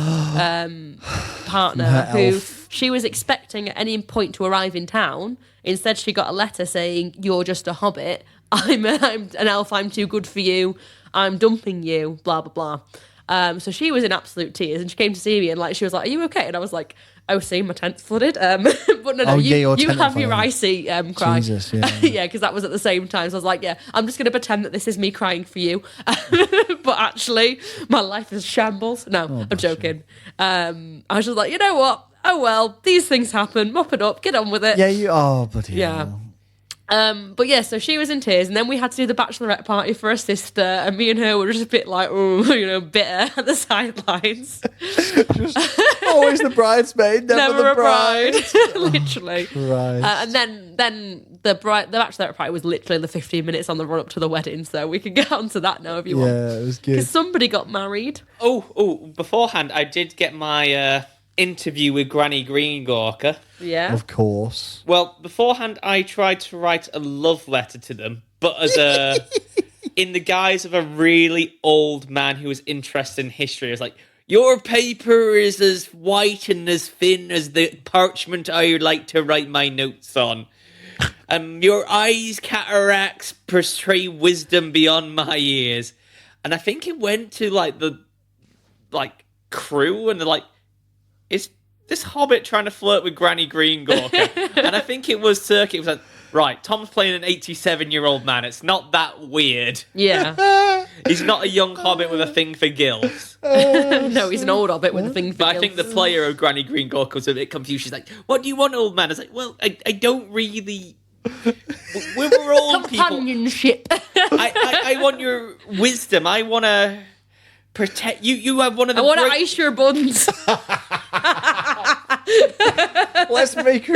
partner, who she was expecting at any point to arrive in town. Instead, she got a letter saying, you're just a hobbit. I'm an elf. I'm too good for you. I'm dumping you, blah, blah, blah. So she was in absolute tears, and she came to see me, and she was like, are you okay? And I was like, oh, see, my tent's flooded. But no, you have your icy cry. Jesus, yeah. Yeah, because that was at the same time. So I was like, yeah, I'm just going to pretend that this is me crying for you. But actually, my life is shambles. No, I'm joking. I was just like, you know what? Oh, well, these things happen. Mop it up. Get on with it. Yeah, bloody hell. But yeah, so she was in tears, and then we had to do the bachelorette party for her sister, and me and her were just a bit like, bitter at the sidelines. Just always the bridesmaid, never the bride. Literally. And then the bachelorette party was literally the 15 minutes on the run up to the wedding, so we can get on to that now if you want. Yeah, it was good. Because somebody got married. Oh, beforehand, I did get my interview with Granny Greengorker. Yeah. Of course. Well, beforehand, I tried to write a love letter to them, but as in the guise of a really old man who was interested in history. I was like, your paper is as white and as thin as the parchment I would like to write my notes on. Your eyes, cataracts, portray wisdom beyond my years. And I think it went to the crew, and they're like, is this hobbit trying to flirt with Granny Greengorker? And I think it was Circuit. It was like, right, Tom's playing an 87-year-old man. It's not that weird. Yeah. He's not a young hobbit with a thing for gills. No, he's an old hobbit with a thing for but gills. I think the player of Granny Greengorker was a bit confused. She's like, what do you want, old man? I was like, well, I don't really... We're old companionship. I want your wisdom. I want to... protect you. You have one of the. I want to ice your buns. Let's make her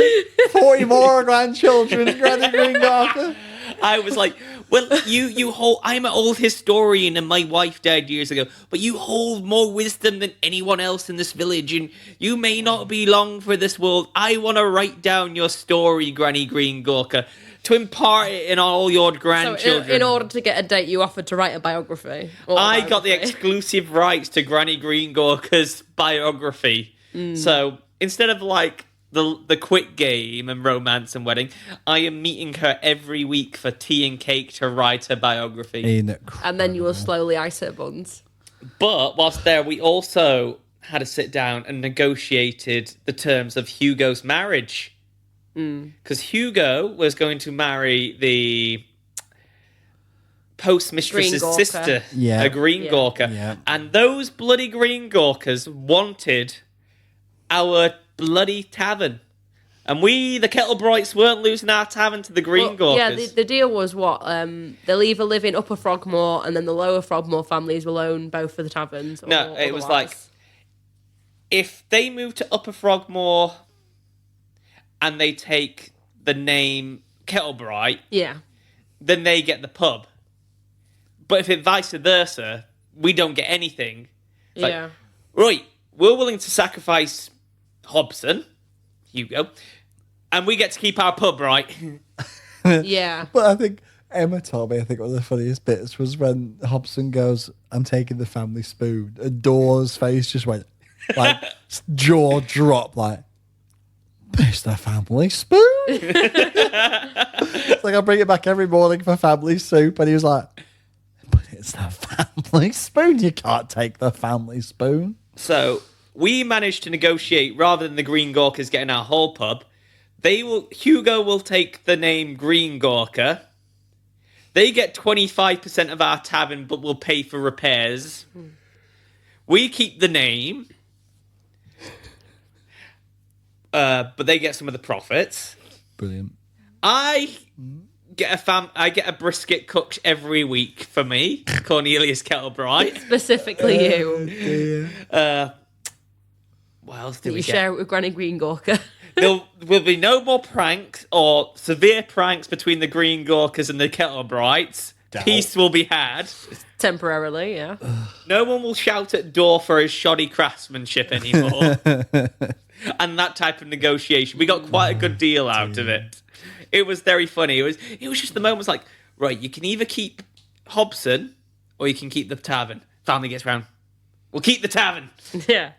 40 more grandchildren, Granny Greengorker. I was like, well, you hold. I'm an old historian, and my wife died years ago. But you hold more wisdom than anyone else in this village, and you may not be long for this world. I want to write down your story, Granny Greengorker, to impart it in all your grandchildren. So in order to get a date, you offered to write a biography. I got the exclusive rights to Granny Greengorker's biography. So instead of the quick game and romance and wedding, I am meeting her every week for tea and cake to write her biography. Incredible. And then you will slowly ice her buns. But whilst there, we also had to sit down and negotiated the terms of Hugo's marriage. Because Hugo was going to marry the postmistress's sister, a Greengorker. Yeah. And those bloody Greengorkers wanted our bloody tavern. And we, the Kettlebrights, weren't losing our tavern to the Green Gawkers. Yeah, the deal was what? They'll either live in Upper Frogmore and then the Lower Frogmore families will own both of the taverns. No, it was like, if they move to Upper Frogmore and they take the name Kettlebright, then they get the pub. But if it vice versa, we don't get anything. It's like, right, we're willing to sacrifice Hobson, Hugo, and we get to keep our pub, right? Yeah. But I think Emma told me, I think one of the funniest bits was when Hobson goes, I'm taking the family spoon, and Dora's face just went, like, jaw drop, like, it's the family spoon. It's like, I bring it back every morning for family soup, and he was like, but it's the family spoon. You can't take the family spoon. So we managed to negotiate, rather than the Green Gawkers getting our whole pub, Hugo will take the name Green Gawker. They get 25% of our tavern, but will pay for repairs. We keep the name, but they get some of the profits. Brilliant. I get a brisket cooked every week for me, Cornelius Kettlebright. Specifically you. What else did we get? You share it with Granny Green Gawker. There will be no more pranks or severe pranks between the Green Gawkers and the Kettlebrights. Peace will be had. Temporarily, yeah. No one will shout at Dor for his shoddy craftsmanship anymore. And that type of negotiation. We got quite a good deal out of it. It was very funny. It was just the moments like, right, you can either keep Hobson or you can keep the tavern. Family gets round. We'll keep the tavern. Yeah.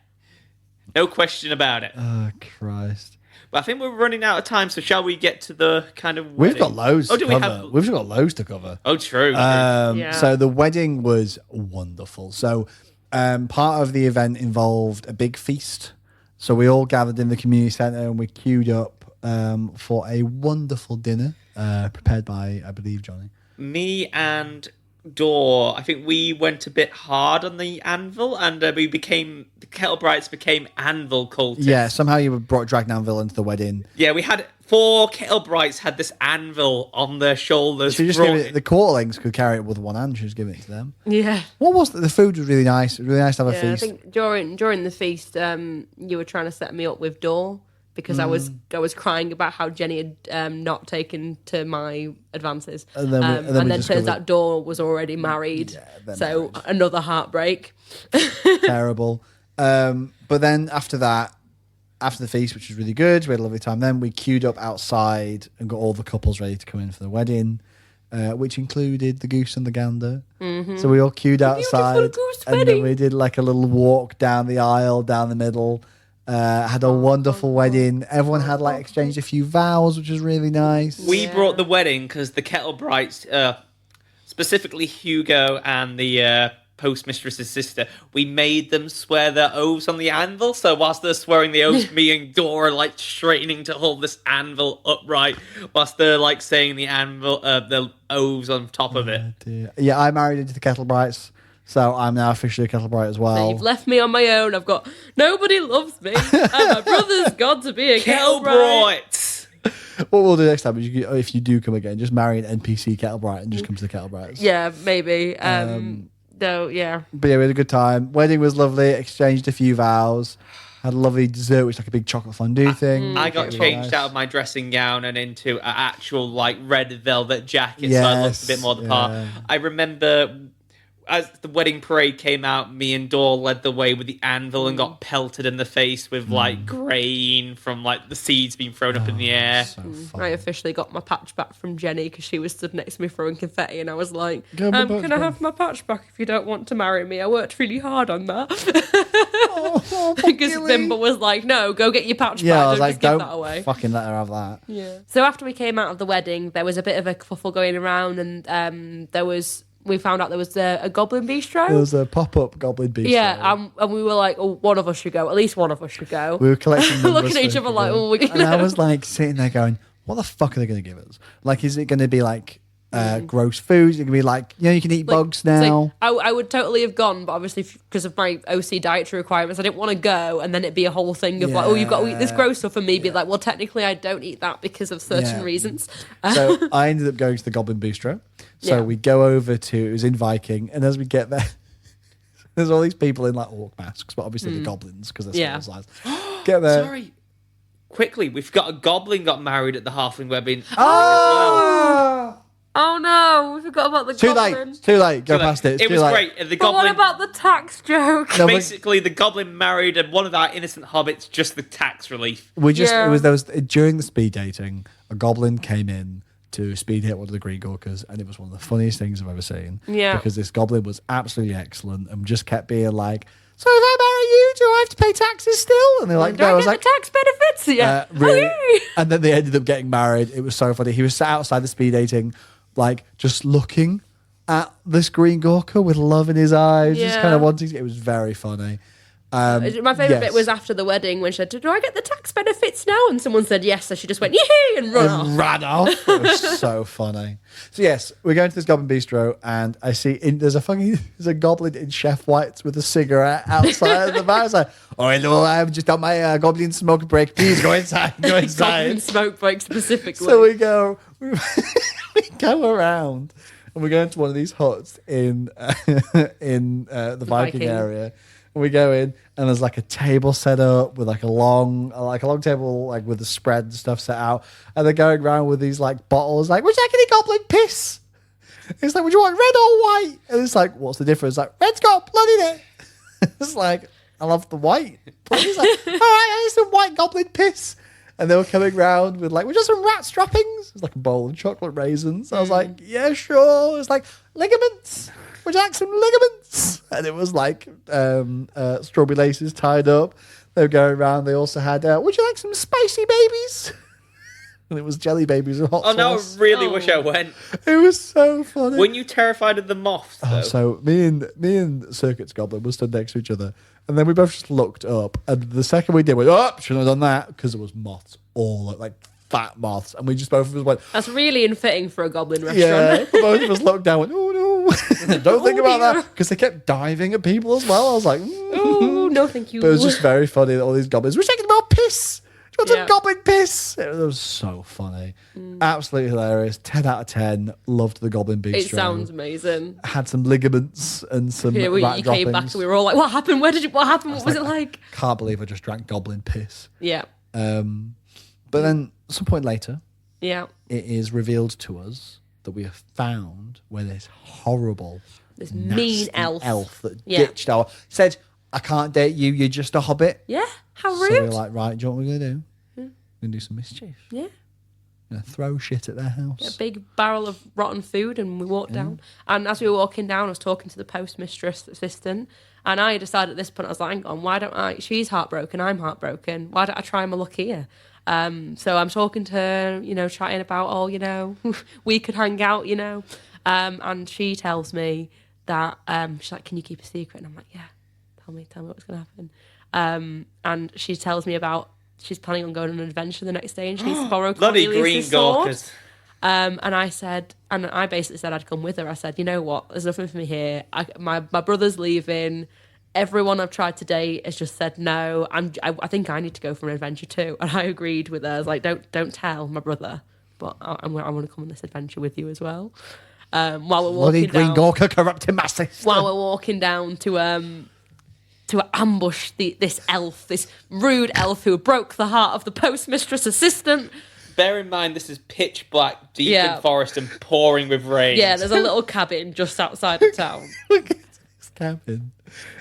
No question about it. Oh, Christ. But I think we're running out of time, so shall we get to the kind of wedding? We've got loads to cover. have... We've got loads to cover. Oh, true. So the wedding was wonderful. So part of the event involved a big feast. So we all gathered in the community centre and we queued up for a wonderful dinner prepared by, I believe, Johnny. Me and Dor, I think we went a bit hard on the anvil, and the Kettlebrights became anvil cultists. Yeah, somehow you dragged an anvil into the wedding. Yeah, we had 4 Kettlebrights had this anvil on their shoulders. She just gave it, the quarterlings could carry it with one hand. She was giving it to them. Yeah. What was the food was really nice. It was really nice to have a feast. I think during the feast, you were trying to set me up with Dor because I was crying about how Jenny had not taken to my advances, and then turns out Dor was already married. Yeah, so married. Another heartbreak. Terrible. But then after that, after the feast, which was really good, we had a lovely time. Then we queued up outside and got all the couples ready to come in for the wedding, which included the goose and the gander. Mm-hmm. So we all queued outside, and then we did like a little walk down the aisle, down the middle. Had a wonderful wedding. Everyone had like exchanged a few vows, which was really nice. We brought the wedding because the Kettlebrights, specifically Hugo and the postmistress's sister, we made them swear their oaths on the anvil. So whilst they're swearing the oaths, me and Dora are like straightening to hold this anvil upright, whilst they're like saying the anvil, the oaths on top of it. Dear. Yeah, I married into the Kettlebrights. So I'm now officially a Kettlebright as well. So you've left me on my own. I've got nobody loves me, and my brother's got to be a Kettlebright. What we'll do next time is, if you do come again, just marry an NPC Kettlebright and just come to the Kettlebrights. Yeah, maybe. Though, yeah. But yeah, we had a good time. Wedding was lovely. Exchanged a few vows. Had a lovely dessert, which was like a big chocolate fondue thing. I got changed out of my dressing gown and into an actual like red velvet jacket, so I looked a bit more the part. I remember, as the wedding parade came out, me and Dor led the way with the anvil and got pelted in the face with like grain from like the seeds being thrown up in the air. So I officially got my patch back from Jenny because she was stood next to me throwing confetti, and I was like, can I have my patch back if you don't want to marry me? I worked really hard on that. Because Thimble was like, no, go get your patch back. I was like, don't give that away. Fucking let her have that. Yeah. So after we came out of the wedding, there was a bit of a kerfuffle going around, and we found out there was a Goblin Bistro. There was a pop-up Goblin Bistro. Yeah, and we were like, oh, one of us should go. At least one of us should go. We were collecting numbers. Looking at each other like, oh, we're going to... And I was like sitting there going, what the fuck are they going to give us? Like, is it going to be like gross foods. It can be like, you can eat bugs now. I would totally have gone, but obviously because of my OC dietary requirements, I didn't want to go, and then it'd be a whole thing of like, oh, you've got to eat this gross stuff, and me be like, well, technically I don't eat that because of certain reasons. So I ended up going to the Goblin Bistro. So we go over to, it was in Viking, and as we get there, there's all these people in like orc masks, but obviously the goblins because they're small size. Get there. Sorry. Quickly, we've got a goblin got married at the halfling wedding. Oh no, we forgot about the goblin. Too late. Go past it. It was great. The But goblin, what about the tax joke? No, basically, the goblin married and one of our innocent hobbits, just the tax relief. There was during the speed dating, a goblin came in to speed hit one of the Green Gorkers, and it was one of the funniest things I've ever seen. Yeah. Because this goblin was absolutely excellent and just kept being like, so if I marry you, do I have to pay taxes still? And they're like, do I get the tax benefits? Yeah. Really? Okay. And then they ended up getting married. It was so funny. He was sat outside the speed dating, like just looking at this Green Gorka with love in his eyes, just kind of wanting to. It was very funny. My favourite bit was after the wedding when she said, do I get the tax benefits now? And someone said yes, so she just went, yee and ran off. It was so funny. So yes, we're going to this Goblin Bistro, and I see there's a goblin in chef whites with a cigarette outside of the bar. It's like, oh hello, I've just done my goblin smoke break. Please go inside. Go inside. Goblin smoke break specifically. So we go around, and we go into one of these huts in the Viking area. And we go in, and there's like a table set up with like a long table, like with the spread and stuff set out. And they're going around with these like bottles, like, would you like any goblin piss? It's like, would you want red or white? And it's like, what's the difference? Like, red's got blood in it. It's like, I love the white. But he's like, all right, I need some white goblin piss. And they were coming round with like, would you have some rat droppings? It's like a bowl of chocolate raisins. I was like, yeah, sure. It's like, ligaments. Would you like some ligaments? And it was like strawberry laces tied up. They were going around. They also had, would you like some spicy babies? And it was jelly babies with hot sauce. No, I really wish I went. It was so funny. Weren't you terrified of the moths, though? So me and Circuit's Goblin were stood next to each other. And then we both just looked up. And the second we did, we went, shouldn't have done that. Because there was moths all like fat moths. And we just both of us went. That's really unfitting for a goblin restaurant. Yeah, both of us looked down and went, oh no. Don't think about that. Because they kept diving at people as well. I was like, oh, no thank you. But it was just very funny that all these goblins were taking about piss. Do you want some goblin piss? It was so funny. Absolutely hilarious. 10 out of 10. Loved the Goblin Bistro. It sounds amazing. Had some ligaments and some rat you came back and we were all like, what happened? What happened? What was it like? Can't believe I just drank goblin piss. Yeah. But then some point later, it is revealed to us that we have found where this horrible, this mean elf that ditched said, I can't date you, you're just a hobbit. Yeah, how rude. So we're like, right, do you know what we're going to do? We're going to do some mischief. Yeah. We're going to throw shit at their house. A big barrel of rotten food, and we walked down. And as we were walking down, I was talking to the postmistress assistant, and I decided at this point, I was like, hang on, why don't I, she's heartbroken, I'm heartbroken, why don't I try my luck here? So I'm talking to her, chatting about, we could hang out, and she tells me that, she's like, can you keep a secret? And I'm like, yeah, tell me what's going to happen. And she tells me about, she's planning on going on an adventure the next day, and she needs to borrow bloody Green Gorkers. And I basically said I'd come with her. I said, you know what, there's nothing for me here. My brother's leaving. Everyone I've tried to date has just said no. I think I need to go for an adventure too. And I agreed with her. I was like, don't tell my brother, but I want to come on this adventure with you as well. While we're walking Green Gorka corrupting my sister. While we're walking down to ambush this elf, this rude elf who broke the heart of the postmistress assistant. Bear in mind, this is pitch black, deep in forest and pouring with rain. Yeah, there's a little cabin just outside of town. Look at this cabin.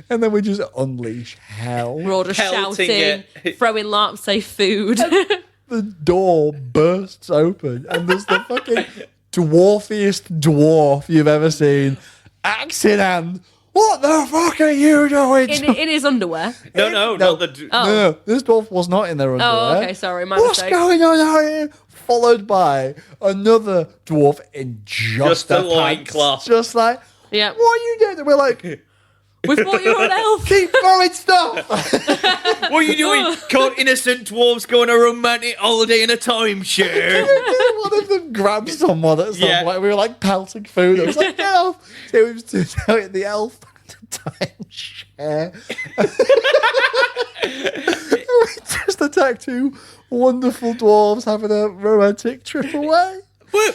And then we just unleash hell. We're all just shouting, throwing LARP safe food. The door bursts open, and there's the fucking dwarfiest dwarf you've ever seen. Axe in hand. What the fuck are you doing? In his underwear? No. No, this dwarf was not in their underwear. Oh, okay, sorry, my What's mistake. going on out here? Followed by another dwarf in just a loincloth. Just like, what are you doing? And we're like, we thought you were an elf. Keep throwing stuff. What are you doing? Can't innocent dwarves go on a romantic holiday in a timeshare? One of them grabbed someone at some point. We were like pelting food. I was like, no. So it was the elf timeshare. We just attacked 2 wonderful dwarves having a romantic trip away.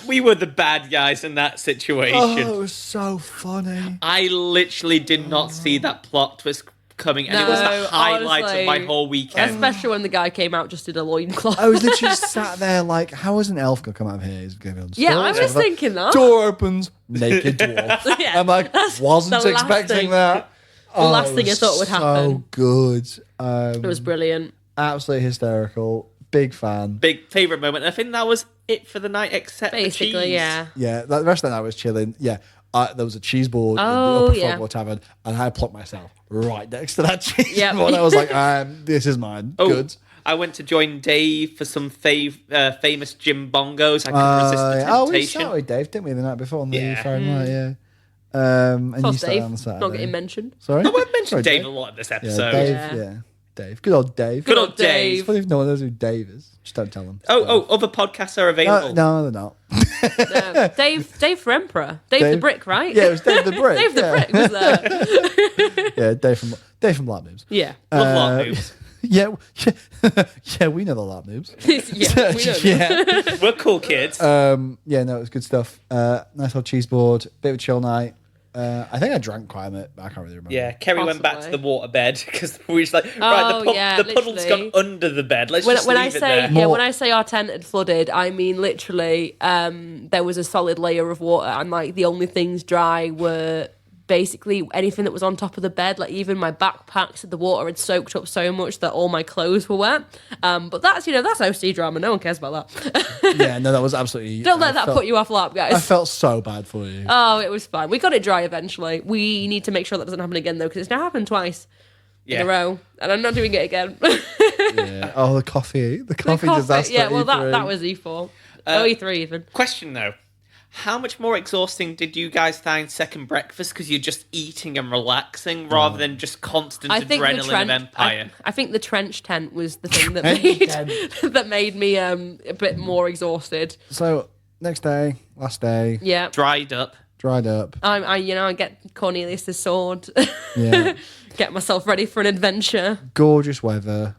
We were the bad guys in that situation. Oh, it was so funny. I literally did not see that plot twist coming, and it was the highlight of my whole weekend. Especially when the guy came out just in a loincloth. I was literally sat there like, how is an elf going to come out of here? He's going to be yeah, I was thinking that. Door opens, naked dwarf. Yeah, I'm like, wasn't expecting that. The last thing I thought would happen. So good. It was brilliant. Absolutely hysterical. Big fan. Big favourite moment. I think that was it for the night, except basically, the cheese. yeah. Yeah, the rest of the night was chilling. Yeah, there was a cheese board in the Upper Frogmore Tavern, and I plopped myself right next to that cheese board. I was like, this is mine. Good. I went to join Dave for some famous Jim Bongos. I couldn't resist the temptation. We sat with Dave, didn't we, the night before on the Friday night? Yeah. And you sat on the Saturday. Not getting mentioned. Sorry? I won't mention Dave a lot in this episode. Dave. Good old Dave. Good old Dave. It's funny if no one knows who Dave is. Just don't tell them. Other podcasts are available. No, they're not. No. Dave for Emperor. Dave the Brick, right? Yeah, it was Dave the Brick. Dave the Brick was there. Yeah, Dave from Lap Noobs. Yeah. Love Lap Noobs. Yeah, we know the Lap Noobs. Yeah, we know. Yeah. We're cool kids. No, it was good stuff. Nice old cheese board. Bit of a chill night. I think I drank quite a bit, but I can't really remember. Yeah, Kerry went back to the water bed because we were just like, the puddle's gone under the bed. Let's just leave it there. Yeah, when I say our tent had flooded, I mean literally there was a solid layer of water, and like the only things dry were basically anything that was on top of the bed. Like even my backpacks, the water had soaked up so much that all my clothes were wet. But that's OC drama. No one cares about that. Yeah, no, that was absolutely. Don't let that put you off lap, guys. I felt so bad for you. Oh, it was fine. We got it dry eventually. We need to make sure that doesn't happen again though, because it's now happened twice in a row, and I'm not doing it again. Yeah. Oh, the coffee disaster. Yeah, well that was E4. E3 even. Question though. How much more exhausting did you guys find second breakfast because you're just eating and relaxing rather than just constant adrenaline of Empire? I think the trench tent was the thing that made me a bit more exhausted. So next day, last day, dried up. I get Cornelius's sword. Yeah, get myself ready for an adventure. Gorgeous weather.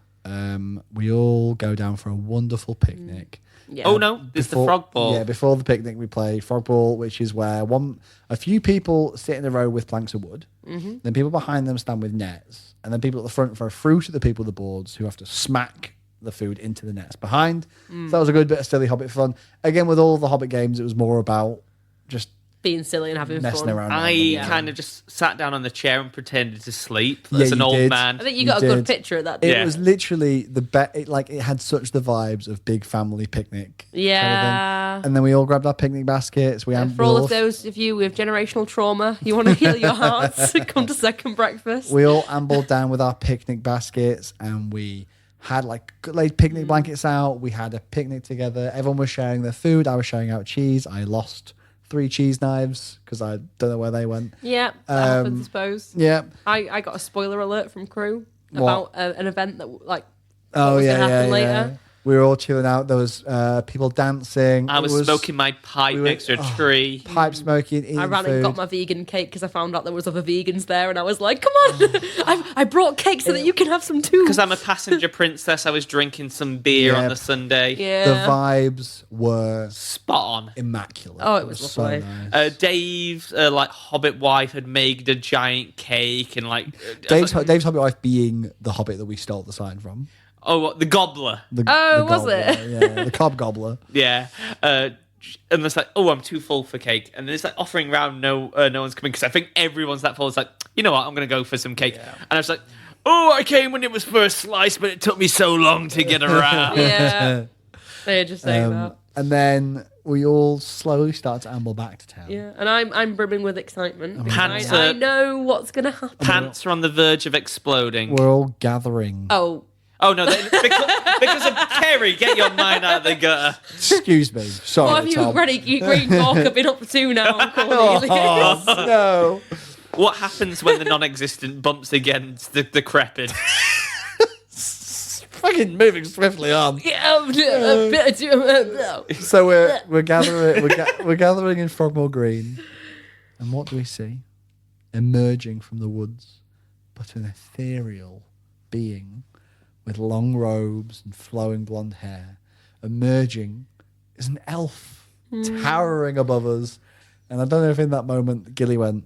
We all go down for a wonderful picnic. Yeah. Oh no, there's the frog ball. Yeah, before the picnic we play frog ball, which is where a few people sit in a row with planks of wood, then people behind them stand with nets, and then people at the front throw fruit at the people with the boards who have to smack the food into the nets behind. So that was a good bit of silly Hobbit fun. Again, with all the Hobbit games, it was more about just being silly and having messing fun. around. I kind of just sat down on the chair and pretended to sleep as an old man. I think you got a good picture of that. It was literally it had such the vibes of big family picnic. Yeah. Kind of, and then we all grabbed our picnic baskets. For all of those of you with generational trauma, you want to heal your hearts, come to second breakfast. We all ambled down with our picnic baskets, and we had laid picnic blankets out. We had a picnic together. Everyone was sharing their food. I was sharing out cheese. I lost 3 cheese knives because I don't know where they went. Yeah, that happens, I suppose. Yeah. I got a spoiler alert from crew about an event that was happen later. Yeah. We were all chilling out. There was people dancing. I was smoking my pipe next to a tree. Pipe smoking, eating I ran food. and got my vegan cake because I found out there was other vegans there, and I was like, "Come on, I brought cake so that you can have some too." Because I'm a passenger princess, I was drinking some beer on the Sunday. Yeah, the vibes were spot on, immaculate. Oh, it was lovely. So nice. Dave's Hobbit wife had made a giant cake, and Dave's Hobbit wife being the Hobbit that we stole the sign from. Oh, the gobbler. Was gobbler, it? Yeah, the cob gobbler. Yeah. And it's like, I'm too full for cake. And then it's like offering around, no one's coming because I think everyone's that full. It's like, you know what, I'm going to go for some cake. Yeah. And I was like, I came when it was first sliced, but it took me so long to get around. Yeah. They're just saying that. And then we all slowly start to amble back to town. Yeah, and I'm brimming with excitement. Pants I know what's going to happen. Pants are on the verge of exploding. We're all gathering. Oh, no, because of Kerry, get your mind out of the gutter. Excuse me. Sorry, what have you Tom. Green Walker been up to now, Cornelius? No. What happens when the non-existent bumps against the decrepit? fucking moving swiftly on. Yeah. So we're gathering in Frogmore Green, and what do we see? Emerging from the woods, but an ethereal being with long robes and flowing blonde hair. Emerging is an elf towering above us, and I don't know if in that moment Gilly went,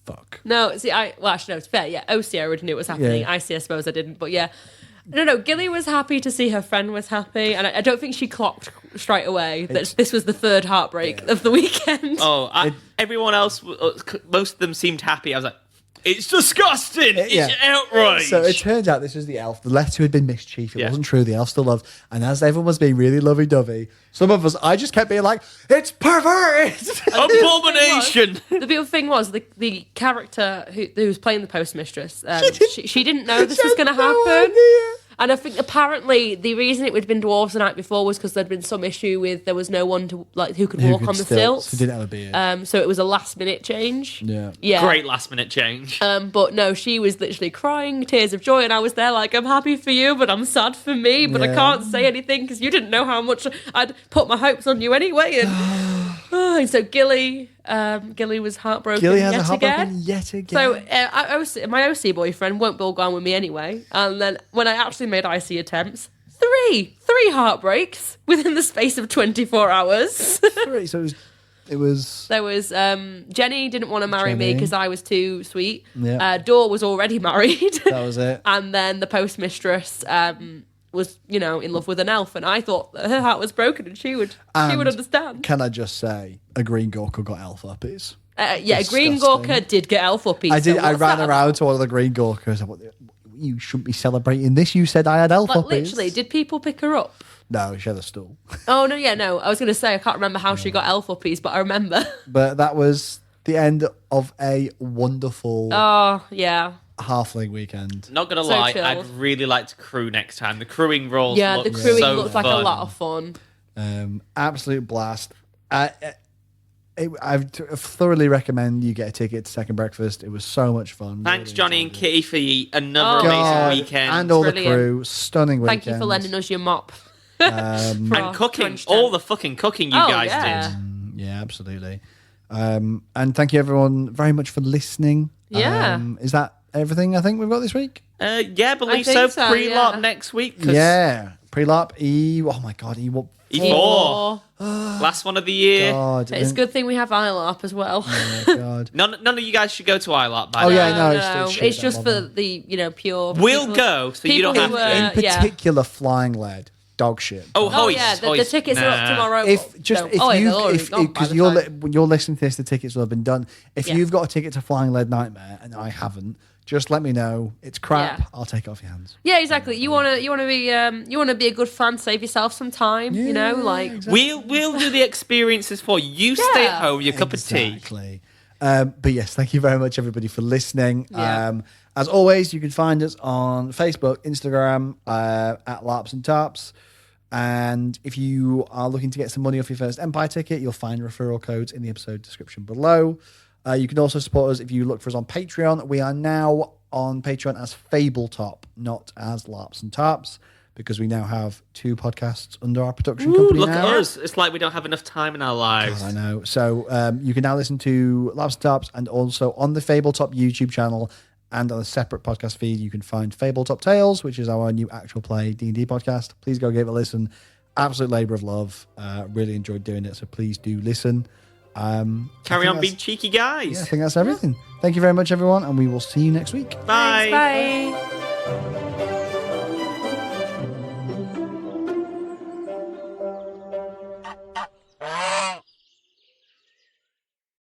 "Fuck." No, see, actually, no, it's fair. Yeah, OC, I already knew what was happening. Yeah. I suppose I didn't, but yeah. No, Gilly was happy to see her friend was happy, and I don't think she clocked straight away that this was the third heartbreak of the weekend. Everyone else, most of them seemed happy. I was like, it's disgusting. It's outrage. So it turns out this was the elf. The letter had been mischief. It wasn't true. The elf still loved. And as everyone was being really lovey-dovey, some of us, I just kept being like, it's perverted. Abomination. The beautiful thing was the character who was playing the postmistress, she didn't know this was going to happen. Idea. And I think apparently the reason it would have been dwarves the night before was because there'd been some issue with there was no one to who could walk on the stilts. Who didn't have a beard. So it was a last minute change. Yeah. Great last minute change. But no, she was literally crying tears of joy, and I was there like, I'm happy for you, but I'm sad for me, but I can't say anything because you didn't know how much I'd put my hopes on you anyway. And so Gilly was heartbroken. Gilly has a heartbroken yet again. So my OC boyfriend won't be all gone with me anyway. And then when I actually made IC attempts, three heartbreaks within the space of 24 hours. Three. So it was. There was Jenny didn't want to marry me because I was too sweet. Yeah. Dor was already married. That was it. And then the postmistress was, in love with an elf, and I thought her heart was broken, and she would understand. Can I just say, a green Gorka got elf uppies? Green Gorka did get elf uppies. I ran around to one of the green Gorkas. I went, you shouldn't be celebrating this. You said I had elf uppies. Literally, did people pick her up? No, she had a stool. Oh no, yeah, no. I was going to say I can't remember how she got elf uppies, but I remember. But that was the end of a wonderful. Oh yeah. Halfling weekend. Not gonna So lie, chilled. I'd really like to crew next time. The crewing roles the crewing so looks like a lot of fun. Absolute blast. I thoroughly recommend you get a ticket to Second Breakfast. It was so much fun. Thanks, really Johnny and Kitty, for another God, amazing weekend. and all Brilliant. the crew. Stunning weekend. Thank you for lending us your mop. And cooking, all the fucking cooking you guys did. Yeah, absolutely. And thank you everyone very much for listening. Yeah. Is that everything I think we've got this week? Yeah, I believe think so. so, Pre-LARP yeah. next week. Yeah. Pre-LARP oh my God, E4. Last one of the year. God, It's a good thing we have EYELarp as well. Oh my God. None of you guys should go to EYELarp, by Oh, the way. yeah, no, It's just for the pure. We'll people- go, so you don't people have who to. are- In particular, flying lead. Dog shit. Oh, Oh hoist. yeah, the hoist. tickets are up Nah. tomorrow. Because when you're listening to this, the tickets will have been done. If you've got a ticket to Flying Lead Nightmare and I haven't, just let me know. It's crap. Yeah. I'll take it off your hands. Yeah, exactly. You wanna be a good fan. Save yourself some time. Exactly. We'll do the experiences for you. You stay at home, your cup of tea. Exactly. But yes, thank you very much, everybody, for listening. Yeah. As always, you can find us on Facebook, Instagram, at LARPs and Tarps. And if you are looking to get some money off your first Empire ticket, you'll find referral codes in the episode description below. You can also support us if you look for us on Patreon. We are now on Patreon as Fabletop, not as LARPs and Tarps, because we now have 2 podcasts under our production company Look now. at us. It's like we don't have enough time in our lives. God, I know. So you can now listen to LARPs and Tarps, and also on the Fabletop YouTube channel and on a separate podcast feed, you can find Fabletop Tales, which is our new actual play D&D podcast. Please go give it a listen. Absolute labour of love. Really enjoyed doing it, so please do listen. Carry on being cheeky guys. Yeah, I think that's everything. Thank you very much, everyone, and we will see you next week. Bye. Bye.